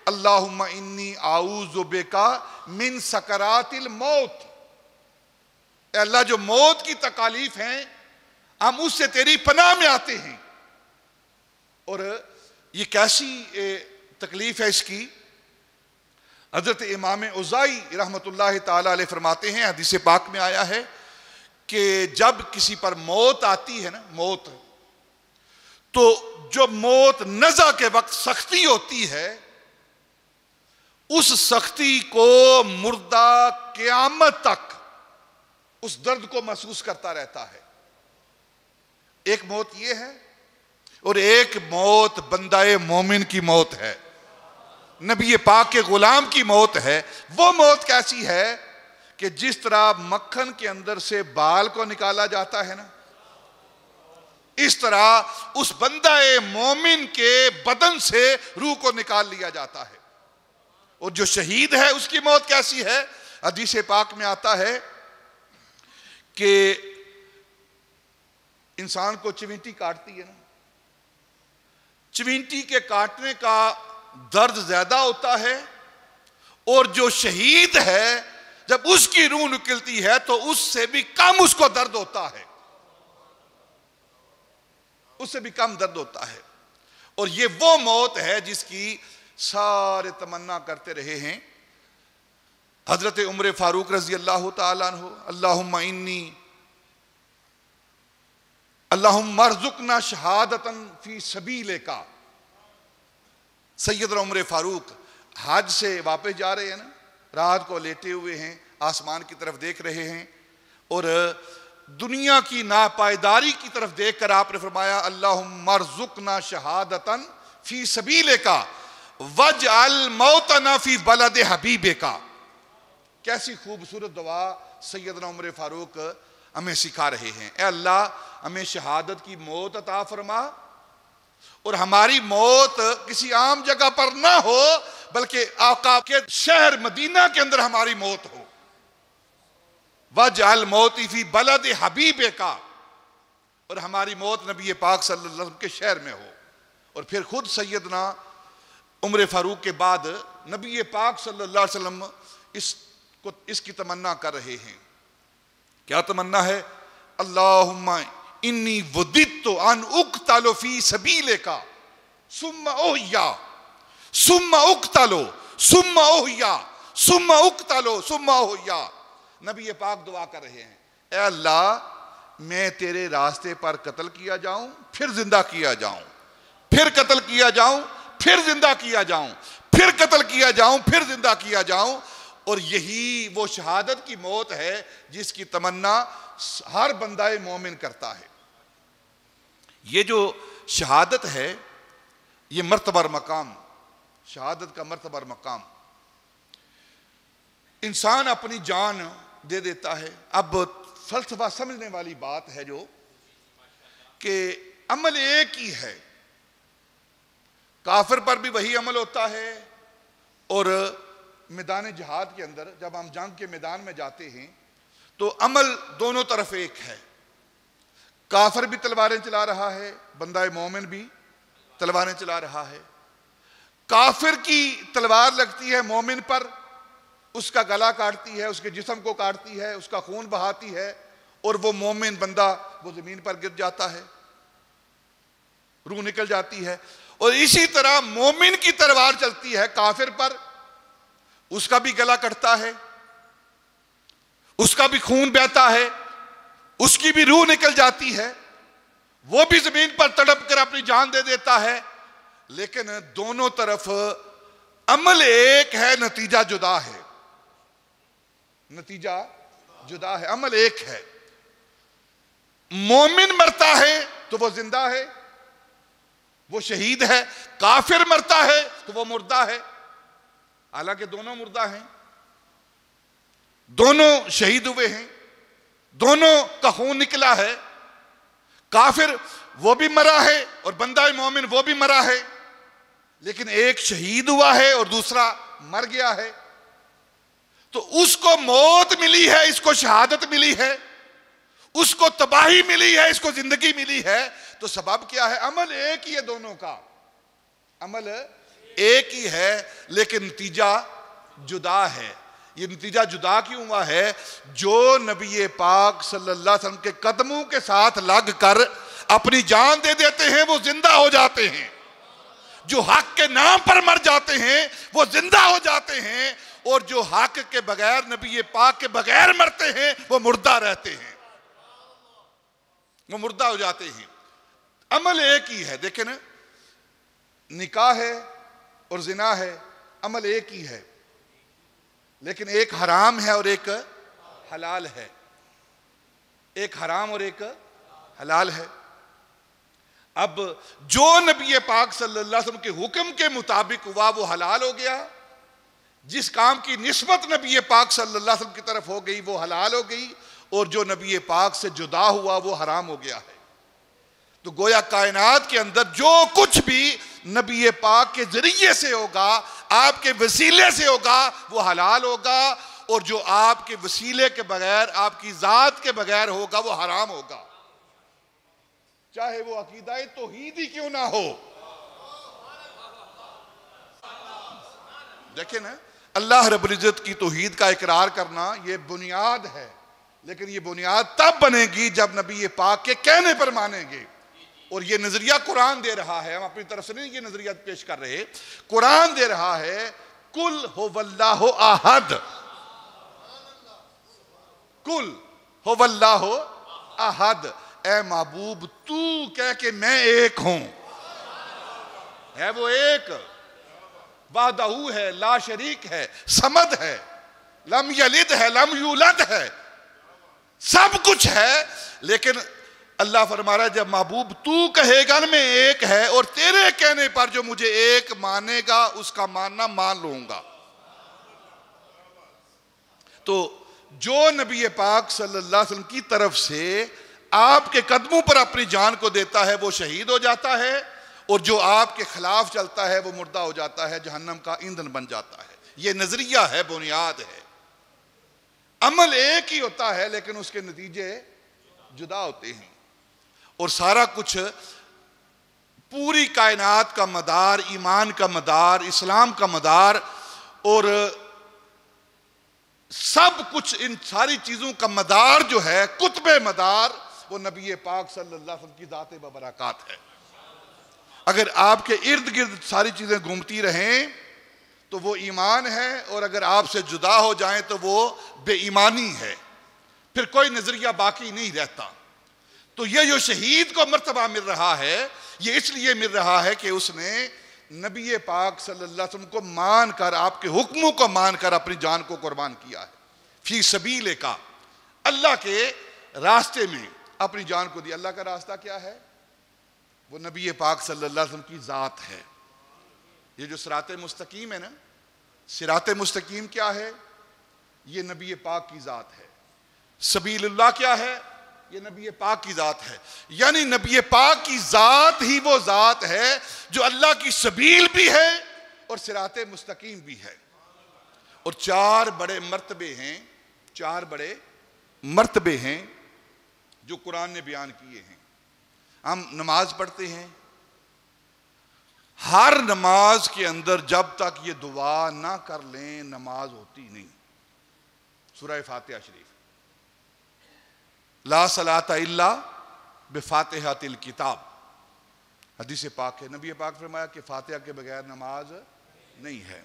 A: اللہم انی اعوذ بکا من سکرات الموت. اے اللہ جو موت کی تکالیف ہیں ہم اس سے تیری پناہ میں آتے ہیں. اور یہ کیسی تکلیف ہے اس کی؟ حضرت امام اوزاعی رحمت اللہ تعالی علیہ فرماتے ہیں, حدیث پاک میں آیا ہے کہ جب کسی پر موت آتی ہے نا, موت, تو جو موت نزع کے وقت سختی ہوتی ہے, اس سختی کو مردہ قیامت تک اس درد کو محسوس کرتا رہتا ہے. ایک موت یہ ہے, اور ایک موت بندہ مومن کی موت ہے, نبی پاک کے غلام کی موت ہے. وہ موت کیسی ہے کہ جس طرح مکھن کے اندر سے بال کو نکالا جاتا ہے نا, اس طرح اس بندہ مومن کے بدن سے روح کو نکال لیا جاتا ہے. اور جو شہید ہے اس کی موت کیسی ہے؟ حدیث پاک میں آتا ہے کہ انسان کو چیونٹی کاٹتی ہے نا, چیونٹی کے کاٹنے کا درد زیادہ ہوتا ہے, اور جو شہید ہے جب اس کی روح نکلتی ہے تو اس سے بھی کم اس کو درد ہوتا ہے, اس سے بھی کم درد ہوتا ہے. اور یہ وہ موت ہے جس کی سارے تمنا کرتے رہے ہیں. حضرت عمر فاروق رضی اللہ تعالیٰ عنہ, اللہم ارزقنا شہادتا فی سبیلک. سیدنا عمر فاروق حج سے واپس جا رہے ہیں نا, رات کو لیٹے ہوئے ہیں, آسمان کی طرف دیکھ رہے ہیں, اور دنیا کی ناپائیداری کی طرف دیکھ کر آپ نے فرمایا, اللہم ارزقنا شہادتا فی سبیلک واجعل موتنا فی بلد حبیبک. کیسی خوبصورت دعا سیدنا عمر فاروق ہمیں سکھا رہے ہیں. اے اللہ ہمیں شہادت کی موت عطا فرما, اور ہماری موت کسی عام جگہ پر نہ ہو بلکہ آقا کے شہر مدینہ کے اندر ہماری موت ہو. وَجْعَلْ مَوْتِي فِي بَلَدِ حَبِيبِكَ, اور ہماری موت نبی پاک صلی اللہ علیہ وسلم کے شہر میں ہو. اور پھر خود سیدنا عمر فاروق کے بعد نبی پاک صلی اللہ علیہ وسلم اس کی تمنا کر رہے ہیں. کیا تمنا ہے؟ اللہم انی وددت ان اقتل فی سبیلک ثم احیا ثم اقتل ثم احیا ثم اقتل ثم احیا. نبی پاک دعا کر رہے ہیں، اے اللہ میں تیرے راستے پر قتل کیا جاؤں، پھر زندہ کیا جاؤں، پھر قتل کیا جاؤں، پھر زندہ کیا جاؤں، پھر قتل کیا جاؤں، پھر زندہ کیا جاؤں. اور یہی وہ شہادت کی موت ہے جس کی تمنا ہر بندہ مومن کرتا ہے. یہ جو شہادت ہے یہ مرتبہ اور مقام، شہادت کا مرتبہ اور مقام. انسان اپنی جان دے دیتا ہے. اب فلسفہ سمجھنے والی بات ہے جو کہ عمل ایک ہی ہے، کافر پر بھی وہی عمل ہوتا ہے، اور میدان جہاد کے اندر جب ہم جنگ کے میدان میں جاتے ہیں تو عمل دونوں طرف ایک ہے. کافر بھی تلواریں چلا رہا ہے، بندہ مومن بھی تلواریں چلا رہا ہے. کافر کی تلوار لگتی ہے مومن پر، اس کا گلا کاٹتی ہے، اس کے جسم کو کاٹتی ہے، اس کا خون بہاتی ہے، اور وہ مومن بندہ وہ زمین پر گر جاتا ہے، روح نکل جاتی ہے. اور اسی طرح مومن کی تلوار چلتی ہے کافر پر، اس کا بھی گلا کٹتا ہے، اس کا بھی خون بہتا ہے، اس کی بھی روح نکل جاتی ہے، وہ بھی زمین پر تڑپ کر اپنی جان دے دیتا ہے. لیکن دونوں طرف عمل ایک ہے، نتیجہ جدا ہے. نتیجہ جدا ہے، عمل ایک ہے. مومن مرتا ہے تو وہ زندہ ہے، وہ شہید ہے. کافر مرتا ہے تو وہ مردہ ہے. حالانکہ دونوں مردہ ہیں، دونوں شہید ہوئے ہیں، دونوں کا خون نکلا ہے. کافر وہ بھی مرا ہے اور بندہ مومن وہ بھی مرا ہے، لیکن ایک شہید ہوا ہے اور دوسرا مر گیا ہے. تو اس کو موت ملی ہے، اس کو شہادت ملی ہے، اس کو تباہی ملی ہے، اس کو زندگی ملی ہے. تو سبب کیا ہے؟ عمل ایک ہی ہے دونوں کا، عمل ایک ہی ہے لیکن نتیجہ جدا ہے. یہ نتیجہ جدا کیوں ہوا ہے؟ جو نبی پاک صلی اللہ علیہ وسلم کے قدموں کے ساتھ لگ کر اپنی جان دے دیتے ہیں وہ زندہ ہو جاتے ہیں. جو حق کے نام پر مر جاتے ہیں وہ زندہ ہو جاتے ہیں، اور جو حق کے بغیر، نبی پاک کے بغیر مرتے ہیں وہ مردہ رہتے ہیں، وہ مردہ ہو جاتے ہیں. عمل ایک ہی ہے. دیکھیں نا، نکاح ہے اور زنا ہے، عمل ایک ہی ہے، لیکن ایک حرام ہے اور ایک حلال ہے. ایک حرام اور ایک حلال ہے. اب جو نبی پاک صلی اللہ علیہ وسلم کے حکم کے مطابق ہوا وہ حلال ہو گیا، جس کام کی نسبت نبی پاک صلی اللہ علیہ وسلم کی طرف ہو گئی وہ حلال ہو گئی، اور جو نبی پاک سے جدا ہوا وہ حرام ہو گیا ہے. تو گویا کائنات کے اندر جو کچھ بھی نبی پاک کے ذریعے سے ہوگا، آپ کے وسیلے سے ہوگا، وہ حلال ہوگا، اور جو آپ کے وسیلے کے بغیر، آپ کی ذات کے بغیر ہوگا وہ حرام ہوگا، چاہے وہ عقیدہ توحید ہی کیوں نہ ہو. دیکھیں نا، اللہ رب العزت کی توحید کا اقرار کرنا یہ بنیاد ہے، لیکن یہ بنیاد تب بنے گی جب نبی پاک کے کہنے پر مانیں گے. اور یہ نظریہ قرآن دے رہا ہے، ہم اپنی طرف سے نہیں یہ نظریہ پیش کر رہے، قرآن دے رہا ہے. قل هو اللہ احد، قل هو اللہ احد، اے محبوب تو کہہ کہ میں ایک ہوں. ہے وہ ایک، وحدہ ہے، لا شریک ہے، صمد ہے، لم یلد ہے، لم یولد ہے، سب کچھ ہے. لیکن اللہ فرما رہا ہے جب محبوب تو کہے گا نا میں ایک ہے، اور تیرے کہنے پر جو مجھے ایک مانے گا اس کا ماننا مان لوں گا. تو جو نبی پاک صلی اللہ علیہ وسلم کی طرف سے آپ کے قدموں پر اپنی جان کو دیتا ہے وہ شہید ہو جاتا ہے، اور جو آپ کے خلاف چلتا ہے وہ مردہ ہو جاتا ہے، جہنم کا ایندھن بن جاتا ہے. یہ نظریہ ہے، بنیاد ہے. عمل ایک ہی ہوتا ہے لیکن اس کے نتیجے جدا ہوتے ہیں. اور سارا کچھ پوری کائنات کا مدار، ایمان کا مدار، اسلام کا مدار اور سب کچھ، ان ساری چیزوں کا مدار جو ہے، قطب مدار، وہ نبی پاک صلی اللہ علیہ وسلم کی ذات و برکات ہے۔ اگر آپ کے ارد گرد ساری چیزیں گھومتی رہیں تو وہ ایمان ہے، اور اگر آپ سے جدا ہو جائیں تو وہ بے ایمانی ہے، پھر کوئی نظریہ باقی نہیں رہتا۔ تو یہ جو شہید کو مرتبہ مل رہا ہے، یہ اس لیے مل رہا ہے کہ اس نے نبی پاک صلی اللہ علیہ وسلم کو مان کر، آپ کے حکموں کو مان کر اپنی جان کو قربان کیا ہے، فی سبیل کا، اللہ کے راستے میں اپنی جان کو دی۔ اللہ کا راستہ کیا ہے؟ وہ نبی پاک صلی اللہ علیہ وسلم کی ذات ہے۔ یہ جو صراط مستقیم ہے نا، صراط مستقیم کیا ہے؟ یہ نبی پاک کی ذات ہے۔ سبیل اللہ کیا ہے؟ یہ نبی پاک کی ذات ہے۔ یعنی نبی پاک کی ذات ہی وہ ذات ہے جو اللہ کی سبیل بھی ہے اور صراط مستقیم بھی ہے۔ اور چار بڑے مرتبے ہیں، چار بڑے مرتبے ہیں جو قرآن نے بیان کیے ہیں۔ ہم نماز پڑھتے ہیں، ہر نماز کے اندر جب تک یہ دعا نہ کر لیں نماز ہوتی نہیں۔ سورہ فاتحہ شریف، لا صلاۃ الا بفاتحۃ الکتاب، حدیث پاک ہے۔ نبی پاک فرمایا کہ فاتحہ کے بغیر نماز نہیں ہے۔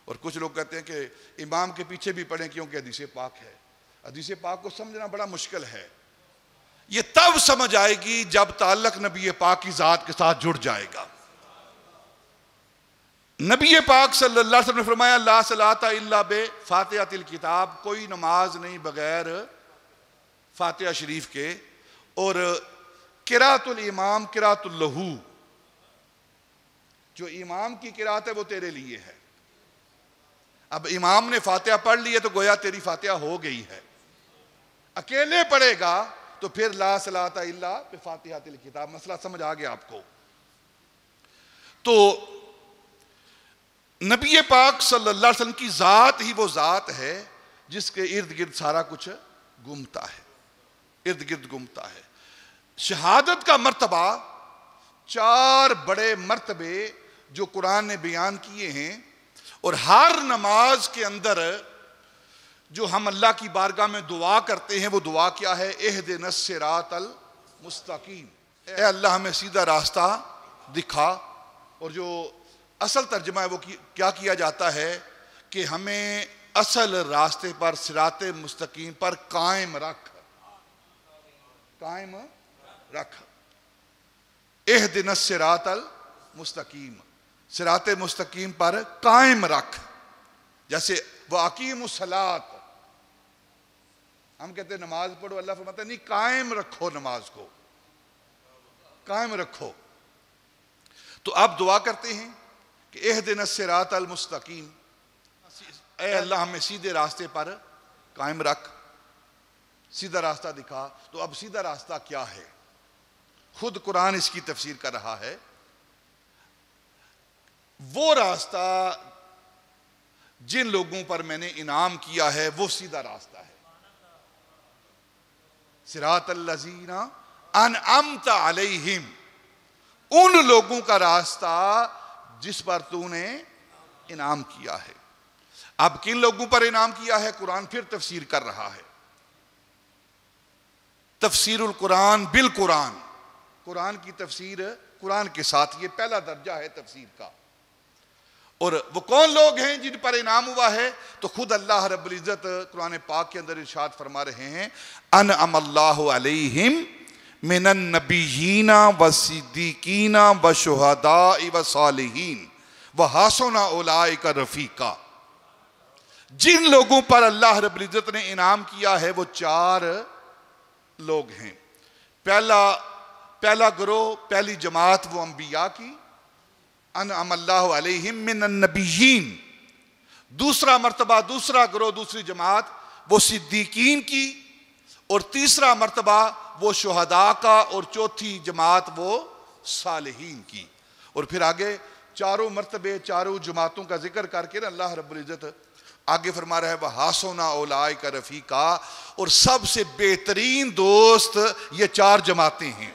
A: اور کچھ لوگ کہتے ہیں کہ امام کے پیچھے بھی پڑھیں کیونکہ حدیث پاک ہے۔ حدیث پاک کو سمجھنا بڑا مشکل ہے۔ یہ تب سمجھ آئے گی جب تعلق نبی پاک کی ذات کے ساتھ جڑ جائے گا۔ نبی پاک صلی اللہ علیہ وسلم نے فرمایا لا صلاۃ الا بفاتحۃ الکتاب، کوئی نماز نہیں بغیر فاتحہ شریف کے۔ اور قرات الامام قرات لہو، جو امام کی قرات ہے وہ تیرے لیے ہے۔ اب امام نے فاتحہ پڑھ لی ہے تو گویا تیری فاتحہ ہو گئی ہے۔ اکیلے پڑھے گا تو پھر لا صلاۃ الا بفاتحۃ الکتاب۔ مسئلہ سمجھ آ گیا آپ کو؟ تو نبی پاک صلی اللہ علیہ وسلم کی ذات ہی وہ ذات ہے جس کے ارد گرد سارا کچھ گھومتا ہے، ارد گرد گھومتا ہے۔ شہادت کا مرتبہ، چار بڑے مرتبے جو قرآن نے بیان کیے ہیں، اور ہر نماز کے اندر جو ہم اللہ کی بارگاہ میں دعا کرتے ہیں وہ دعا کیا ہے؟ اہدنا الصراط المستقیم، اے اللہ ہمیں سیدھا راستہ دکھا۔ اور جو اصل ترجمہ ہے وہ کیا کیا جاتا ہے کہ ہمیں اصل راستے پر، صراط مستقیم پر قائم رکھ، قائم رکھ۔ اہدنا الصراط المستقیم، صراط مستقیم پر قائم رکھ۔ جیسے وَأَقِیمُوا الصَّلَاةَ، ہم کہتے ہیں نماز پڑھو، اللہ فرماتا ہے نہیں، قائم رکھو، نماز کو قائم رکھو۔ تو آپ دعا کرتے ہیں کہ اہدنا الصراط المستقیم، اے اللہ ہمیں سیدھے راستے پر قائم رکھ، سیدھا راستہ دکھا۔ تو اب سیدھا راستہ کیا ہے؟ خود قرآن اس کی تفسیر کر رہا ہے۔ وہ راستہ جن لوگوں پر میں نے انعام کیا ہے وہ سیدھا راستہ ہے۔ صراط الذین انعمت علیہم، ان لوگوں کا راستہ جس پر تو نے انعام کیا ہے۔ اب کن لوگوں پر انعام کیا ہے؟ قرآن پھر تفسیر کر رہا ہے۔ تفسیر القرآن بالقرآن، قرآن کی تفسیر قرآن کے ساتھ، یہ پہلا درجہ ہے تفسیر کا۔ اور وہ کون لوگ ہیں جن پر انعام ہوا ہے؟ تو خود اللہ رب العزت قرآن پاک کے اندر ارشاد فرما رہے ہیں انعم اللہ علیہم من النبیین والصدیقین والشہداء والصالحین وحسن اولئک رفیقا۔ جن لوگوں پر اللہ رب العزت نے انعام کیا ہے وہ چار لوگ ہیں۔ پہلا گروہ، پہلی جماعت وہ انبیاء کی، انعم اللہ علیہم من النبیین۔ دوسرا مرتبہ، دوسرا گروہ، دوسری جماعت وہ صدیقین کی، اور تیسرا مرتبہ وہ شہداء کا، اور چوتھی جماعت وہ صالحین کی۔ اور پھر آگے چاروں مرتبے، چاروں جماعتوں کا ذکر کر کے اللہ رب العزت آگے فرما رہا ہے وَحَسُنَ أُولَئِكَ رَفِیقًا، اور سب سے بہترین دوست یہ چار جماعتیں ہیں،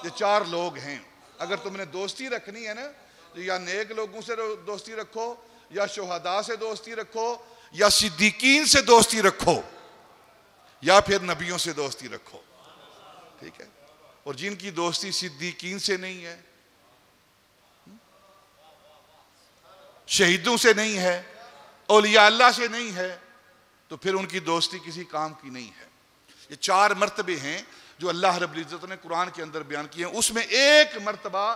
A: یہ چار لوگ ہیں۔ اگر تم نے دوستی رکھنی ہے نا تو یا نیک لوگوں سے دوستی رکھو، یا شہداء سے دوستی رکھو، یا صدیقین سے دوستی رکھو، یا پھر نبیوں سے دوستی رکھو، ٹھیک ہے؟ اور جن کی دوستی صدیقین سے نہیں ہے، شہیدوں سے نہیں ہے، اولیاء اللہ سے نہیں ہے، تو پھر ان کی دوستی کسی کام کی نہیں ہے۔ یہ 4 مرتبے ہیں جو اللہ رب العزت نے قرآن کے اندر بیان کیے ہیں، اس میں ایک مرتبہ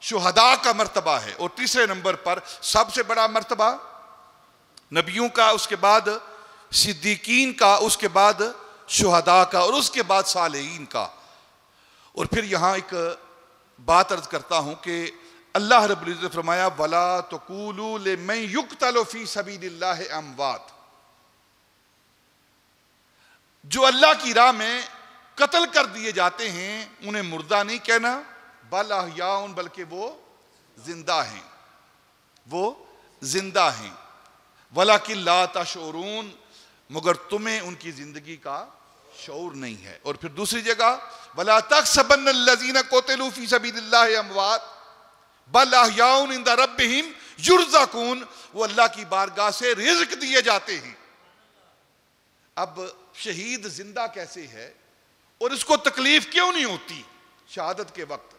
A: شہداء کا مرتبہ ہے، اور تیسرے نمبر پر سب سے بڑا مرتبہ نبیوں کا، اس کے بعد صدیقین کا، اس کے بعد شہداء کا، اور اس کے بعد صالحین کا۔ اور پھر یہاں ایک بات عرض کرتا ہوں کہ اللہ رب العزت نے فرمایا وَلَا تَقُولُوا لِمَنْ يُقْتَلُ فِي سَبِيلِ اللَّهِ أَمْوَاتٌ، جو اللہ کی راہ میں قتل کر دیے جاتے ہیں انہیں مردہ نہیں کہنا، بل احیاء، بلکہ وہ زندہ ہیں، وہ زندہ ہیں، وَلَكِنْ لَا تَشْعُرُونَ، مگر تمہیں ان کی زندگی کا شعور نہیں ہے۔ اور پھر دوسری جگہ وَلَا تَحْسَبَنَّ الَّذِينَ قُتِلُوا فِي سَبِيلِ اللَّهِ أَمْوَاتٌ بل احیاء عند ربہم یرزقون، وہ اللہ کی بارگاہ سے رزق دیے جاتے ہیں۔ اب شہید زندہ کیسے ہے اور اس کو تکلیف کیوں نہیں ہوتی شہادت کے وقت؟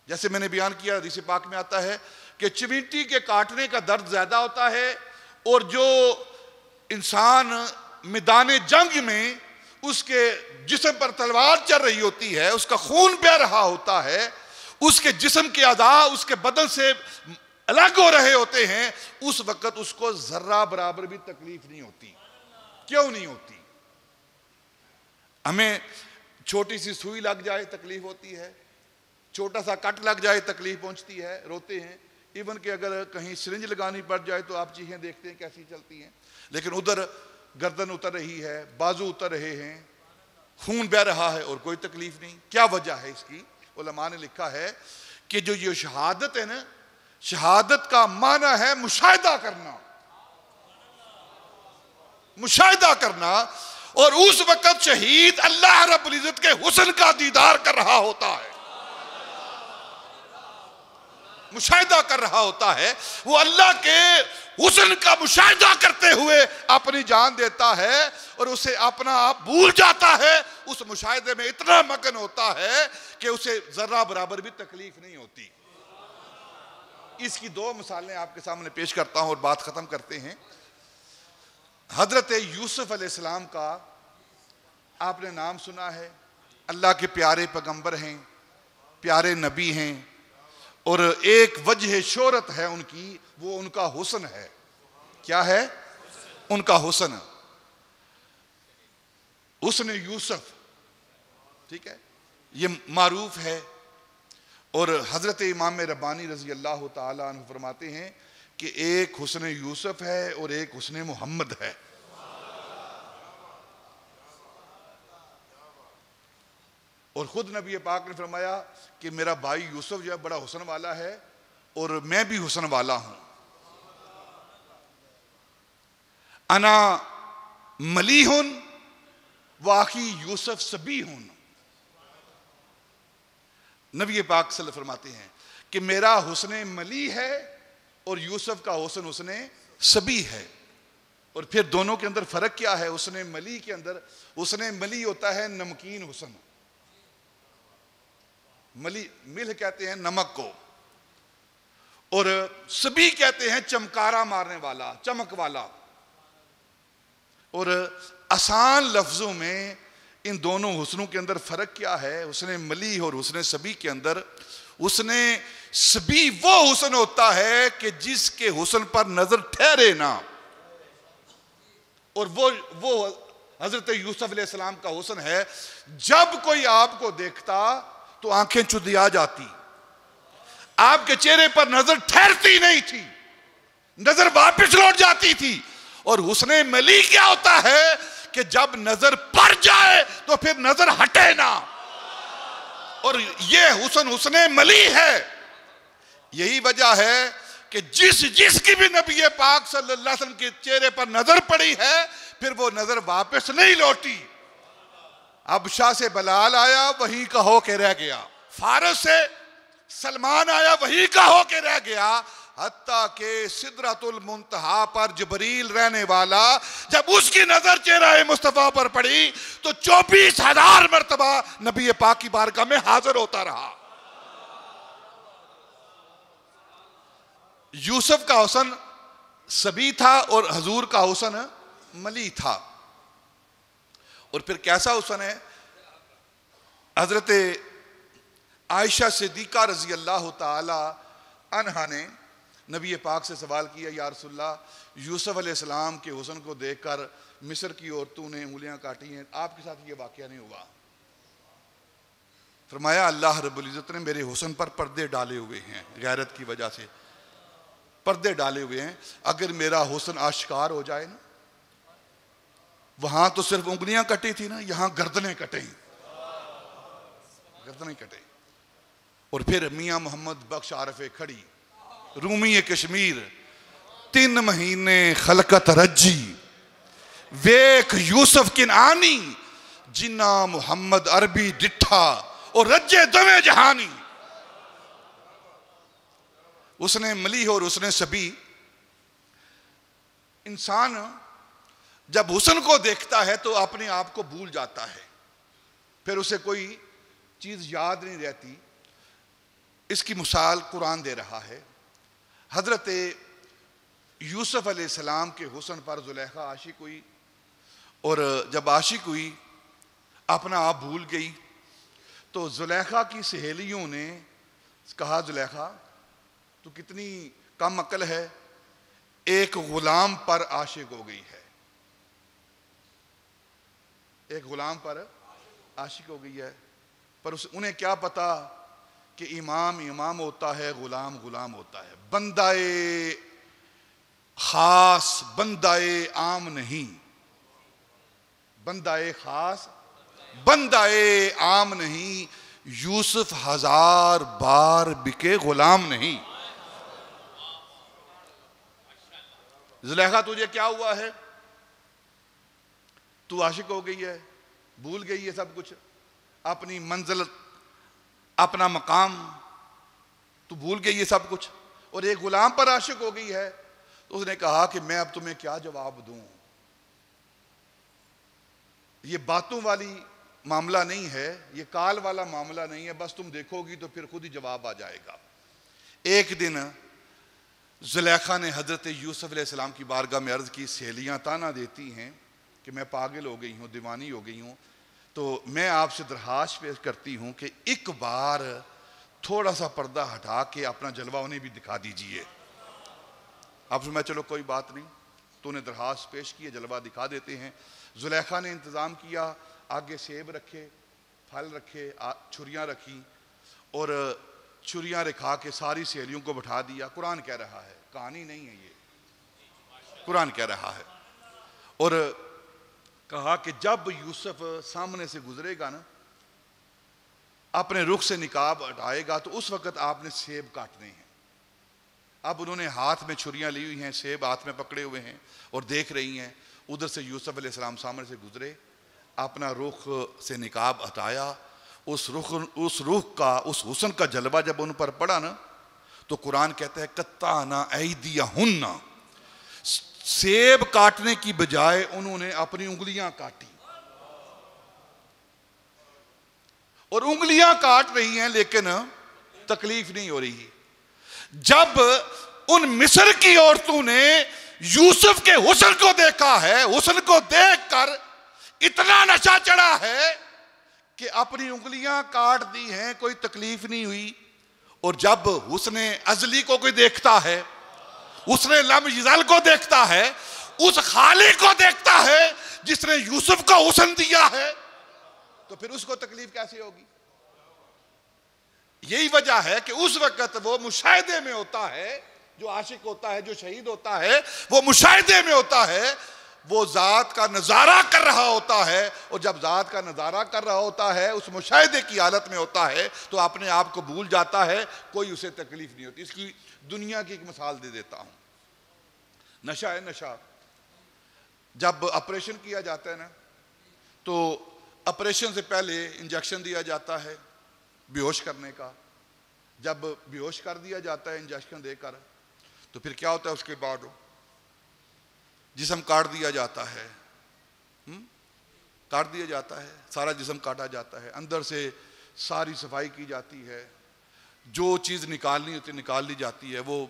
A: جیسے میں نے بیان کیا، حدیث پاک میں آتا ہے کہ چیونٹی کے کاٹنے کا درد زیادہ ہوتا ہے، اور جو انسان میدان جنگ میں اس کے جسم پر تلوار چل رہی ہوتی ہے، اس کا خون بہہ رہا ہوتا ہے، اس کے جسم کے اعضاء اس کے بدن سے الگ ہو رہے ہوتے ہیں، اس وقت اس کو ذرہ برابر بھی تکلیف نہیں ہوتی۔ کیوں نہیں ہوتی؟ ہمیں چھوٹی سی سوئی لگ جائے تکلیف ہوتی ہے، چھوٹا سا کٹ لگ جائے تکلیف پہنچتی ہے، روتے ہیں، ایون کہ اگر کہیں سرنج لگانی پڑ جائے تو آپ چیخیں دیکھتے ہیں کیسی چلتی ہیں، لیکن ادھر گردن اتر رہی ہے، بازو اتر رہے ہیں، خون بہہ رہا ہے اور کوئی تکلیف نہیں۔ کیا وجہ ہے اس کی؟ علماء نے لکھا ہے کہ جو یہ شہادت ہے نا، شہادت کا معنی ہے مشاہدہ کرنا، مشاہدہ کرنا، اور اس وقت شہید اللہ رب العزت کے حسن کا دیدار کر رہا ہوتا ہے، مشاہدہ کر رہا ہوتا ہے، وہ اللہ کے حسن کا مشاہدہ کرتے ہوئے اپنی جان دیتا ہے، اور اسے اپنا آپ بھول جاتا ہے، اس مشاہدے میں اتنا مگن ہوتا ہے کہ اسے ذرہ برابر بھی تکلیف نہیں ہوتی۔ اس کی 2 مثالیں آپ کے سامنے پیش کرتا ہوں اور بات ختم کرتے ہیں۔ حضرت یوسف علیہ السلام کا آپ نے نام سنا ہے، اللہ کے پیارے پیغمبر ہیں، پیارے نبی ہیں، اور ایک وجہ شہرت ہے ان کی، وہ ان کا حسن ہے۔ کیا ہے؟ ان کا حسن، حسن یوسف، ٹھیک ہے، یہ معروف ہے۔ اور حضرت امام ربانی رضی اللہ تعالیٰ عنہ فرماتے ہیں کہ ایک حسن یوسف ہے اور ایک حسن محمد ہے۔ اور خود نبی پاک نے فرمایا کہ میرا بھائی یوسف جو ہے بڑا حسن والا ہے اور میں بھی حسن والا ہوں۔ انا ملیح واخی یوسف سبیح، نبی پاک صلی اللہ علیہ وسلم فرماتے ہیں کہ میرا حسن ملی ہے اور یوسف کا حسن حسن سبیح ہے۔ اور پھر دونوں کے اندر فرق کیا ہے؟ حسن ملی کے اندر، حسن ملی ہوتا ہے نمکین حسن، ملی ملح کہتے ہیں نمک کو، اور سبیح کہتے ہیں چمکارا مارنے والا، چمک والا۔ اور آسان لفظوں میں ان دونوں حسنوں کے اندر فرق کیا ہے؟ حسن ملیح اور حسن سبیح کے اندر، حسن سبیح وہ حسن ہوتا ہے کہ جس کے حسن پر نظر ٹھہرے نہ، اور وہ حضرت یوسف علیہ السلام کا حسن ہے، جب کوئی آپ کو دیکھتا تو آنکھیں چدیا جاتی، آپ کے چہرے پر نظر ٹھہرتی نہیں تھی، نظر واپس لوٹ جاتی تھی۔ اور حسن ملی کیا ہوتا ہے کہ جب نظر پڑ جائے تو پھر نظر ہٹے نہ، اور یہ حسن حسن ملی ہے۔ یہی وجہ ہے کہ جس کی بھی نبی پاک صلی اللہ علیہ وسلم کے چہرے پر نظر پڑی ہے پھر وہ نظر واپس نہیں لوٹی۔ اب شاہ سے بلال آیا وہیں کا ہو کے رہ گیا، فارس سے سلمان آیا وہی کا ہو کے رہ گیا، حتیٰ کہ سدرۃ المنتہا پر جبریل رہنے والا جب اس کی نظر چہرہ مصطفیٰ پر پڑی تو 24,000 مرتبہ نبی پاک کی بارگاہ میں حاضر ہوتا رہا۔ یوسف کا حسن صبی تھا اور حضور کا حسن ملی تھا۔ اور پھر کیسا حسن ہے؟ حضرت عائشہ صدیقہ رضی اللہ تعالی عنہا نے نبی پاک سے سوال کیا، یا رسول اللہ، یوسف علیہ السلام کے حسن کو دیکھ کر مصر کی عورتوں نے انگلیاں کاٹی ہیں، آپ کے ساتھ یہ واقعہ نہیں ہوا؟ فرمایا اللہ رب العزت نے میرے حسن پر پردے ڈالے ہوئے ہیں، غیرت کی وجہ سے پردے ڈالے ہوئے ہیں۔ اگر میرا حسن آشکار ہو جائے نا، وہاں تو صرف انگلیاں کٹی تھی نا، یہاں گردنیں کٹیں، گردنیں کٹیں۔ اور پھر میاں محمد بخش عارف کھڑی رومی کشمیر، 3 مہینے خلقت رجی ویک یوسف کنعانی، جنا محمد عربی ڈٹھا اور رجے دویں جہانی۔ اس نے ملی اور اس نے سبی۔ انسان جب حسن کو دیکھتا ہے تو اپنے آپ کو بھول جاتا ہے، پھر اسے کوئی چیز یاد نہیں رہتی۔ اس کی مثال قرآن دے رہا ہے۔ حضرت یوسف علیہ السلام کے حسن پر زلیخا عاشق ہوئی، اور جب عاشق ہوئی اپنا آپ بھول گئی تو زلیخا کی سہیلیوں نے کہا، زلیخا تو کتنی کم عقل ہے، ایک غلام پر عاشق ہو گئی ہے، ایک غلام پر عاشق ہو گئی ہے۔ پر انہیں کیا پتا کہ امام امام ہوتا ہے، غلام غلام ہوتا ہے، بندہ خاص بندہ عام نہیں، بندہ خاص بندہ عام نہیں، یوسف 1000 بار بکے غلام نہیں۔ زلیخا تجھے کیا ہوا ہے؟ تو عاشق ہو گئی ہے، بھول گئی ہے سب کچھ، اپنی منزل اپنا مقام تو بھول گئی ہے سب کچھ، اور ایک غلام پر عاشق ہو گئی ہے۔ تو اس نے کہا کہ میں اب تمہیں کیا جواب دوں، یہ باتوں والی معاملہ نہیں ہے، یہ کال والا معاملہ نہیں ہے، بس تم دیکھو گی تو پھر خود ہی جواب آ جائے گا۔ ایک دن زلیخا نے حضرت یوسف علیہ السلام کی بارگاہ میں عرض کی، سہیلیاں تانا دیتی ہیں کہ میں پاگل ہو گئی ہوں، دیوانی ہو گئی ہوں، تو میں آپ سے درخواست پیش کرتی ہوں کہ ایک بار تھوڑا سا پردہ ہٹا کے اپنا جلوہ انہیں بھی دکھا دیجئے۔ آپ سے میں چلو کوئی بات نہیں، تو انہیں درخواست پیش کی، جلوہ دکھا دیتے ہیں۔ زلیخا نے انتظام کیا، آگے سیب رکھے، پھل رکھے، چھریاں رکھی، اور چھریاں رکھا کے ساری سہیلیوں کو بٹھا دیا۔ قرآن کہہ رہا ہے، کہانی نہیں ہے یہ، قرآن کہہ رہا ہے۔ اور کہا کہ جب یوسف سامنے سے گزرے گا نا، اپنے رخ سے نقاب ہٹائے گا، تو اس وقت آپ نے سیب کاٹنے ہیں۔ اب انہوں نے ہاتھ میں چھریاں لی ہوئی ہیں، سیب ہاتھ میں پکڑے ہوئے ہیں اور دیکھ رہی ہیں۔ ادھر سے یوسف علیہ السلام سامنے سے گزرے، اپنا رخ سے نقاب ہٹایا، اس رخ کا، اس حسن کا جلوہ جب ان پر پڑا نا، تو قرآن کہتا ہے قطعنا ایدیہن، سیب کاٹنے کی بجائے انہوں نے اپنی انگلیاں کاٹی، اور انگلیاں کاٹ رہی ہیں لیکن تکلیف نہیں ہو رہی۔ جب ان مصر کی عورتوں نے یوسف کے حسن کو دیکھا ہے، حسن کو دیکھ کر اتنا نشہ چڑھا ہے کہ اپنی انگلیاں کاٹ دی ہیں، کوئی تکلیف نہیں ہوئی۔ اور جب حسن ازلی کو کوئی دیکھتا ہے، حسن لم یزل کو دیکھتا ہے، اس خالق کو دیکھتا ہے جس نے یوسف کو حسن دیا ہے، تو پھر اس کو تکلیف کیسے ہوگی؟ یہی وجہ ہے کہ اس وقت وہ مشاہدے میں ہوتا ہے، جو عاشق ہوتا ہے، جو شہید ہوتا ہے، وہ مشاہدے میں ہوتا ہے، وہ ذات کا نظارہ کر رہا ہوتا ہے، اور جب ذات کا نظارہ کر رہا ہوتا ہے، اس مشاہدے کی حالت میں ہوتا ہے، تو اپنے آپ کو بھول جاتا ہے، کوئی اسے تکلیف نہیں ہوتی۔ اس کی دنیا کی ایک مثال دے دیتا ہوں۔ نشہ ہے، نشہ جب آپریشن کیا جاتا ہے نا، تو آپریشن سے پہلے انجیکشن دیا جاتا ہے بے ہوش کرنے کا، جب بے ہوش کر دیا جاتا ہے انجیکشن دے کر تو پھر کیا ہوتا ہے؟ اس کے بعد جسم کاٹ دیا جاتا ہے، کاٹ دیا جاتا ہے، سارا جسم کاٹا جاتا ہے، اندر سے ساری صفائی کی جاتی ہے، جو چیز نکالنی ہوتی ہے نکال لی جاتی ہے، وہ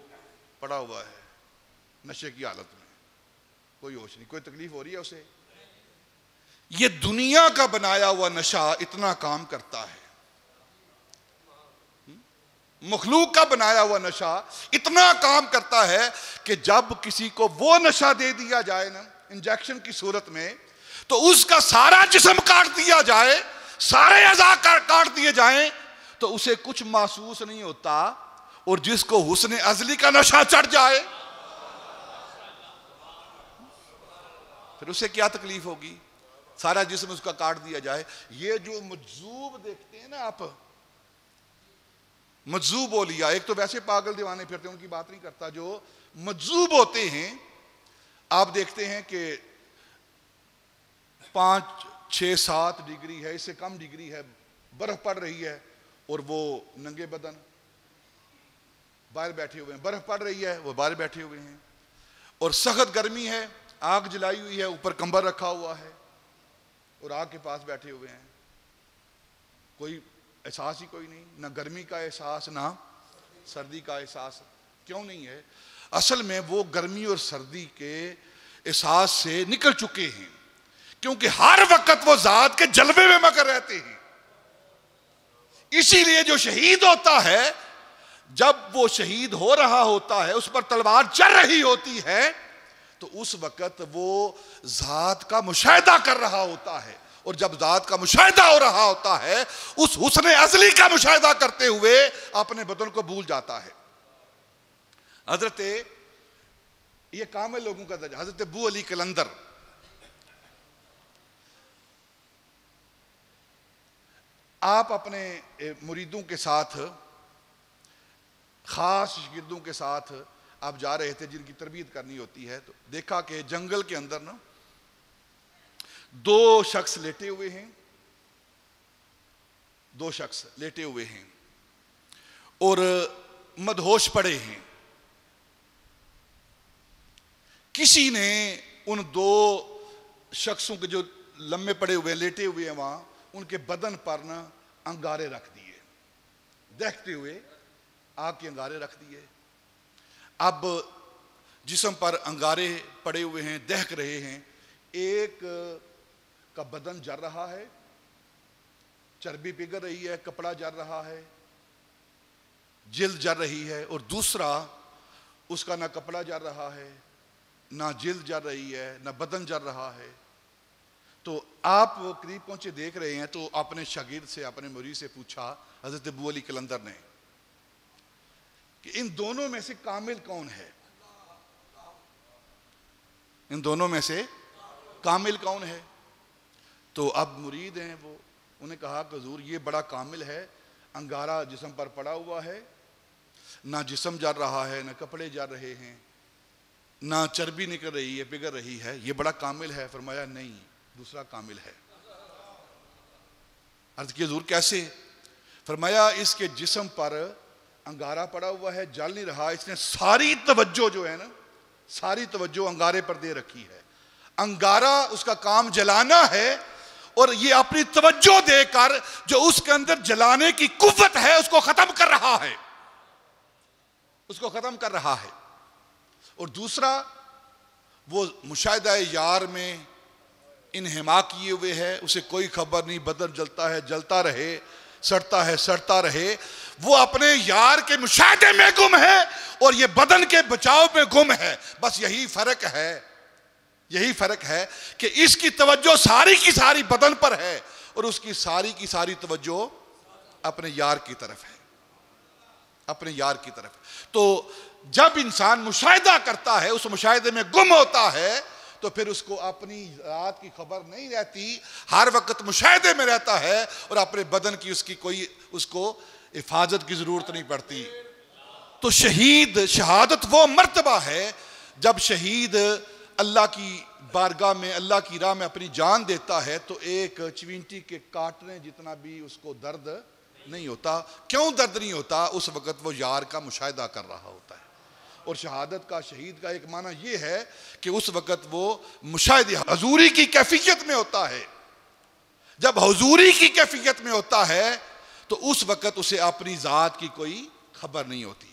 A: پڑا ہوا ہے نشے کی حالت میں، کوئی ہوش نہیں، کوئی تکلیف ہو رہی ہے اسے؟ یہ دنیا کا بنایا ہوا نشہ اتنا کام کرتا ہے، مخلوق کا بنایا ہوا نشہ اتنا کام کرتا ہے کہ جب کسی کو وہ نشہ دے دیا جائے نا انجیکشن کی صورت میں، تو اس کا سارا جسم کاٹ دیا جائے، سارے اعضاء کاٹ دیے جائیں تو اسے کچھ محسوس نہیں ہوتا، اور جس کو حسن ازلی کا نشہ چڑھ جائے پھر اسے کیا تکلیف ہوگی؟ سارا جسم اس کا کاٹ دیا جائے۔ یہ جو مجذوب دیکھتے ہیں نا آپ، مجذوب اولیاء، ایک تو ویسے پاگل دیوانے پھرتے ہیں، ان کی بات نہیں کرتا، جو مجذوب ہوتے ہیں آپ دیکھتے ہیں کہ 5 6 7 ڈگری ہے، اس سے کم ڈگری ہے، برف پڑ رہی ہے اور وہ ننگے بدن باہر بیٹھے ہوئے ہیں، برف پڑ رہی ہے وہ باہر بیٹھے ہوئے ہیں، اور سخت گرمی ہے، آگ جلائی ہوئی ہے، اوپر کمبل رکھا ہوا ہے اور آگ کے پاس بیٹھے ہوئے ہیں، کوئی احساس ہی کوئی نہیں، نہ گرمی کا احساس نہ سردی کا احساس۔ کیوں نہیں ہے؟ اصل میں وہ گرمی اور سردی کے احساس سے نکل چکے ہیں، کیونکہ ہر وقت وہ ذات کے جلوے میں مگر رہتے ہیں۔ اسی لیے جو شہید ہوتا ہے، جب وہ شہید ہو رہا ہوتا ہے، اس پر تلوار چل رہی ہوتی ہے، تو اس وقت وہ ذات کا مشاہدہ کر رہا ہوتا ہے، اور جب ذات کا مشاہدہ ہو رہا ہوتا ہے، اس حسن ازلی کا مشاہدہ کرتے ہوئے اپنے بدن کو بھول جاتا ہے۔ حضرت، یہ کامل لوگوں کا درجہ، حضرت ابو علی قلندر آپ اپنے مریدوں کے ساتھ، خاص شاگردوں کے ساتھ آپ جا رہے تھے جن کی تربیت کرنی ہوتی ہے، تو دیکھا کہ جنگل کے اندر نا 2 شخص لیٹے ہوئے ہیں، 2 شخص لیٹے ہوئے ہیں اور مدہوش پڑے ہیں۔ کسی نے ان 2 شخصوں کے جو لمبے پڑے ہوئے لیٹے ہوئے ہیں وہاں، ان کے بدن پر نا انگارے رکھ دیے، دیکھتے ہوئے آگ کے انگارے رکھ دیے۔ اب جسم پر انگارے پڑے ہوئے ہیں، دہک رہے ہیں، ایک کا بدن جل رہا ہے، چربی پگھل رہی ہے، کپڑا جل رہا ہے، جلد جل رہی ہے، اور دوسرا اس کا نہ کپڑا جل رہا ہے، نہ جلد جل رہی ہے، نہ بدن جل رہا ہے۔ تو آپ قریب پہنچے دیکھ رہے ہیں، تو اپنے شاگرد سے، اپنے مرید سے پوچھا حضرت ابو علی قلندر نے کہ ان دونوں میں سے کامل کون ہے؟ ان دونوں میں سے کامل کون ہے؟ تو اب مرید ہیں وہ، انہیں کہا کہ حضور یہ بڑا کامل ہے، انگارہ جسم پر پڑا ہوا ہے، نہ جسم جل رہا ہے، نہ کپڑے جل رہے ہیں، نہ چربی نکل رہی ہے، پگھل رہی ہے، یہ بڑا کامل ہے۔ فرمایا نہیں، دوسرا کامل ہے۔ عرض کی حضور کیسے؟ فرمایا اس کے جسم پر انگارہ پڑا ہوا ہے، جل نہیں رہا، اس نے ساری توجہ جو ہے نا، ساری توجہ انگارے پر دے رکھی ہے۔ انگارہ اس کا کام جلانا ہے، اور یہ اپنی توجہ دے کر جو اس کے اندر جلانے کی قوت ہے اس کو ختم کر رہا ہے، اس کو ختم کر رہا ہے۔ اور دوسرا وہ مشاہدہ یار میں انہماک کیے ہوئے ہے، اسے کوئی خبر نہیں، بدن جلتا ہے جلتا رہے، سڑتا ہے سڑتا رہے، وہ اپنے یار کے مشاہدے میں گم ہے اور یہ بدن کے بچاؤ میں گم ہے۔ بس یہی فرق ہے، یہی فرق ہے کہ اس کی توجہ ساری کی ساری بدن پر ہے اور اس کی ساری توجہ اپنے یار کی طرف ہے، اپنے یار کی طرف۔ تو جب انسان مشاہدہ کرتا ہے، اس مشاہدے میں گم ہوتا ہے، تو پھر اس کو اپنی ذات کی خبر نہیں رہتی، ہر وقت مشاہدے میں رہتا ہے اور اپنے بدن کی اس کو حفاظت کی ضرورت نہیں پڑتی۔ تو شہادت وہ مرتبہ ہے جب شہید اللہ کی بارگاہ میں، اللہ کی راہ میں اپنی جان دیتا ہے، تو ایک چوینٹی کے کاٹنے جتنا بھی اس کو درد نہیں ہوتا. کیوں درد نہیں ہوتا؟ اس وقت وہ یار کا مشاہدہ کر رہا ہوتا ہے. اور شہادت کا، شہید کا ایک معنی یہ ہے کہ اس وقت وہ مشاہدے حضوری کی کیفیت میں ہوتا ہے. جب حضوری کی کیفیت میں ہوتا ہے تو اس وقت اسے اپنی ذات کی کوئی خبر نہیں ہوتی.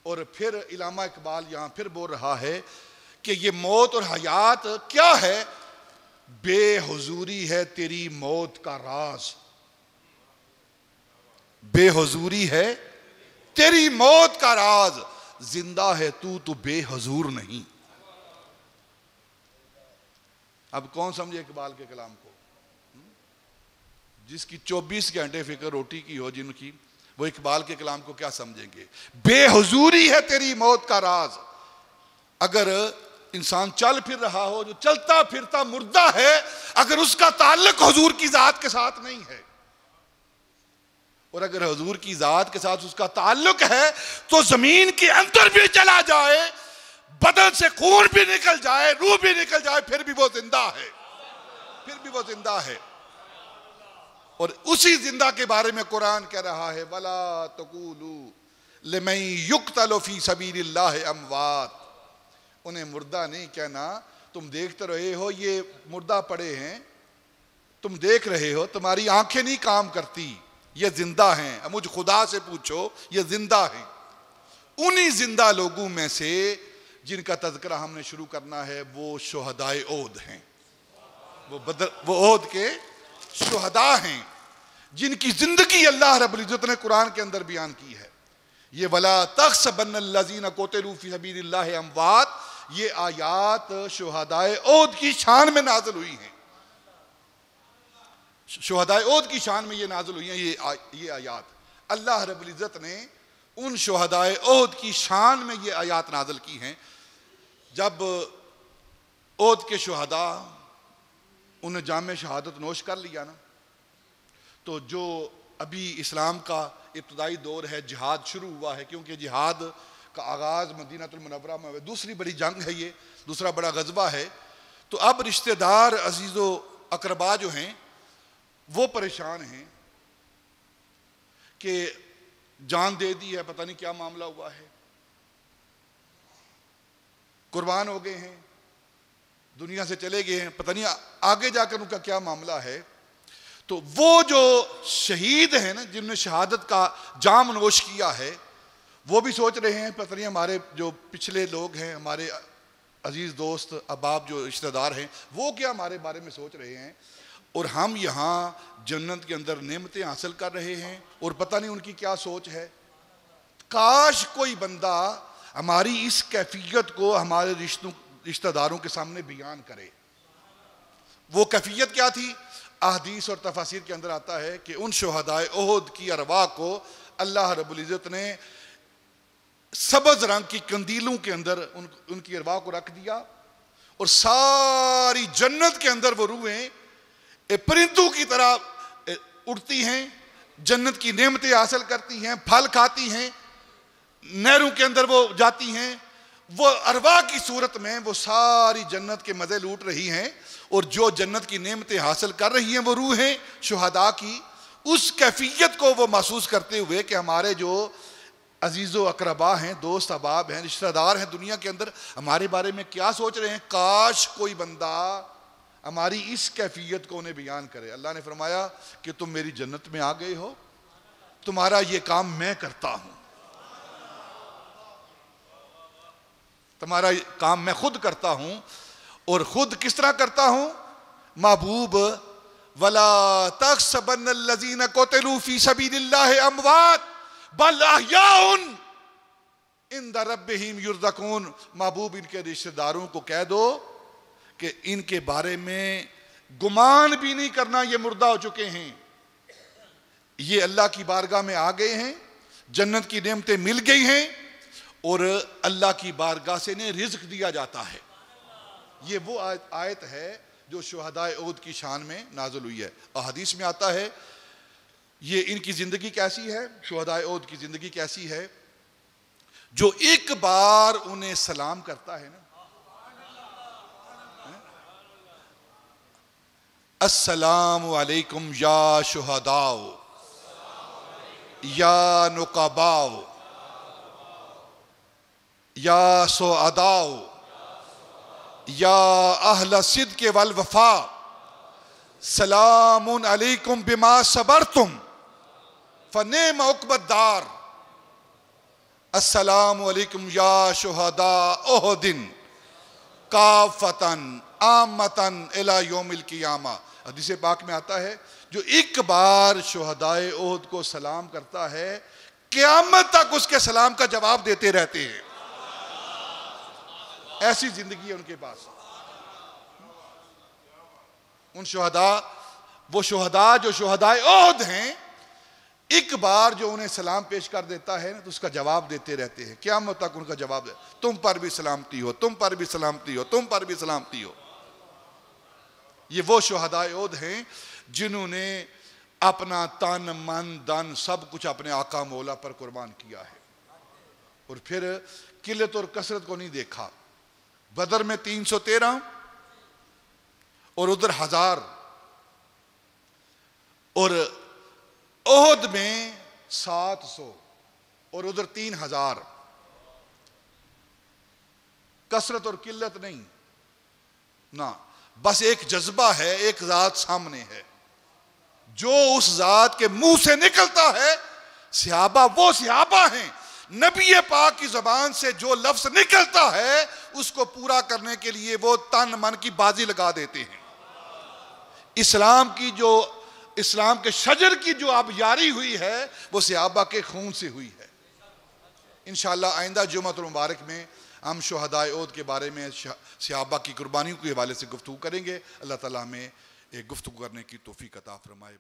A: اور پھر علامہ اقبال یہاں پھر بول رہا ہے کہ یہ موت اور حیات کیا ہے؟ بے حضوری ہے تیری موت کا راز. بے حضوری ہے تیری موت کا راز، زندہ ہے تو بے حضور نہیں. اب کون سمجھے اقبال کے کلام کو؟ جس کی 24 گھنٹے فکر روٹی کی ہو جن کی، وہ اقبال کے کلام کو کیا سمجھیں گے؟ بے حضوری ہے تیری موت کا راز. اگر انسان چل پھر رہا ہو، جو چلتا پھرتا مردہ ہے، اگر اس کا تعلق حضور کی ذات کے ساتھ نہیں ہے، اور اگر حضور کی ذات کے ساتھ اس کا تعلق ہے تو زمین کے اندر بھی چلا جائے، بدن سے خون بھی نکل جائے، روح بھی نکل جائے، پھر بھی وہ زندہ ہے. پھر بھی وہ زندہ ہے. اور اسی زندہ کے بارے میں قرآن کہہ رہا ہے وَلَا تَقُولُوا لِمَن يُقْتَلُ فِي سَبِيلِ اللَّهِ أَمْوَاتٌ. انہیں مردہ نہیں کہنا. تم دیکھتے رہے ہو یہ مردہ پڑے ہیں، تم دیکھ رہے ہو، تمہاری آنکھیں نہیں کام کرتی، یہ زندہ ہیں. اب مجھ خدا سے پوچھو، یہ زندہ ہیں. انہی زندہ لوگوں میں سے جن کا تذکرہ ہم نے شروع کرنا ہے وہ شہدائے احد ہیں. وہ احد کے شہداء ہیں جن کی زندگی اللہ رب العزت نے قرآن کے اندر بیان کی ہے. یہ وَلَا تَحْسَبَنَّ الَّذِينَ قُتِلُوا فِي سَبِيلِ اللَّهِ أَمْوَاتٌ، یہ آیات شہدائے احد کی شان میں نازل ہوئی ہیں. شہدائے احد کی شان میں یہ نازل ہوئی ہیں یہ آیات. اللہ رب العزت نے ان شہدائے احد کی شان میں یہ آیات نازل کی ہیں. جب احد کے شہداء انہیں جام شہادت نوش کر لیا نا، تو جو ابھی اسلام کا ابتدائی دور ہے، جہاد شروع ہوا ہے، کیونکہ جہاد کا آغاز مدینہ المنورہ میں، دوسری بڑی جنگ ہے، یہ دوسرا بڑا غزوہ ہے. تو اب رشتہ دار، عزیز و اقربا جو ہیں وہ پریشان ہیں کہ جان دے دی ہے، پتہ نہیں کیا معاملہ ہوا ہے، قربان ہو گئے ہیں، دنیا سے چلے گئے ہیں، پتہ نہیں آگے جا کر ان کا کیا معاملہ ہے. تو وہ جو شہید ہیں نا، جن نے شہادت کا جام نوش کیا ہے، وہ بھی سوچ رہے ہیں پتہ نہیں ہمارے جو پچھلے لوگ ہیں، ہمارے عزیز دوست احباب جو رشتہ دار ہیں، وہ کیا ہمارے بارے میں سوچ رہے ہیں. اور ہم یہاں جنت کے اندر نعمتیں حاصل کر رہے ہیں اور پتہ نہیں ان کی کیا سوچ ہے. کاش کوئی بندہ ہماری اس کیفیت کو ہمارے رشتہ داروں کے سامنے بیان کرے. وہ کیفیت کیا تھی؟ احادیث اور تفاسیر کے اندر آتا ہے کہ ان شہدائے احد کی ارواح کو اللہ رب العزت نے سبز رنگ کی قندیلوں کے اندر ان کی ارواح کو رکھ دیا، اور ساری جنت کے اندر وہ روحیں پرندوں کی طرح اڑتی ہیں، جنت کی نعمتیں حاصل کرتی ہیں، پھل کھاتی ہیں، نہروں کے اندر وہ جاتی ہیں. وہ ارواح کی صورت میں وہ ساری جنت کے مزے لوٹ رہی ہیں، اور جو جنت کی نعمتیں حاصل کر رہی ہیں وہ روحیں شہداء کی، اس کیفیت کو وہ محسوس کرتے ہوئے کہ ہمارے جو عزیز و اقربا ہیں، دوست احباب ہیں، رشتہ دار ہیں دنیا کے اندر، ہمارے بارے میں کیا سوچ رہے ہیں. کاش کوئی بندہ ہماری اس کیفیت کو انہیں بیان کرے. اللہ نے فرمایا کہ تم میری جنت میں آ گئے ہو، تمہارا یہ کام میں کرتا ہوں، تمہارا کام میں خود کرتا ہوں. اور خود کس طرح کرتا ہوں؟ محبوب وَلَا تَحْسَبَنَّ الَّذِينَ قُتِلُوا فِي سَبِيلِ اللَّهِ أَمْوَاتٌ بَلْ أَحْيَاءٌ عِندَ رَبِّهِمْ يُرْزَقُونَ. محبوب ان کے رشتہ داروں کو کہہ دو کہ ان کے بارے میں گمان بھی نہیں کرنا، یہ مردہ ہو چکے ہیں، یہ اللہ کی بارگاہ میں آ گئے ہیں، جنت کی نعمتیں مل گئی ہیں، اور اللہ کی بارگاہ سے انہیں رزق دیا جاتا ہے. یہ وہ آیت ہے جو شہدائے احد کی شان میں نازل ہوئی ہے. احادیث میں آتا ہے یہ ان کی زندگی کیسی ہے، شہدائے احد کی زندگی کیسی ہے. جو ایک بار انہیں سلام کرتا ہے نا، السلام علیکم یا شہداء، یا نقباؤ یا سعداؤ یا اہل صدق والوفا سلام علیکم بما صبرتم فنعم عقبی الدار السلام علیکم یا شہداء احد کافۃ عامۃ الی یوم القیامہ۔ حدیث پاک میں آتا ہے جو ایک بار شہدائے احد کو سلام کرتا ہے قیامت تک اس کے سلام کا جواب دیتے رہتے ہیں۔ ایسی زندگی ہے ان کے پاس۔ ان شہداء، وہ شہداء جو شہدائے احد ہیں، ایک بار جو انہیں سلام پیش کر دیتا ہے تو اس کا جواب دیتے رہتے ہیں قیامت تک۔ ان کا جواب ہے تم پر بھی سلامتی ہو، تم پر بھی سلامتی ہو، تم پر بھی سلامتی ہو۔ یہ وہ شہدائے احد ہیں جنہوں نے اپنا تن من دن سب کچھ اپنے آقا مولا پر قربان کیا ہے، اور پھر قلت اور کثرت کو نہیں دیکھا۔ بدر میں 313 اور ادھر 1000، اور احد میں 700 اور ادھر 3000۔ کثرت اور قلت نہیں، نہ، بس ایک جذبہ ہے، ایک ذات سامنے ہے، جو اس ذات کے منہ سے نکلتا ہے۔ صحابہ وہ صحابہ ہیں، نبی پاک کی زبان سے جو لفظ نکلتا ہے اس کو پورا کرنے کے لیے وہ تن من کی بازی لگا دیتے ہیں۔ اسلام کے شجر کی جو اب یاری ہوئی ہے وہ صحابہ کے خون سے ہوئی ہے۔ انشاءاللہ آئندہ جمعۃ المبارک میں ہم شہدائے احد کے بارے میں، صحابہ کی قربانیوں کے حوالے سے گفتگو کریں گے۔ اللہ تعالیٰ ہمیں ایک گفتگو کرنے کی توفیق عطا فرمائے۔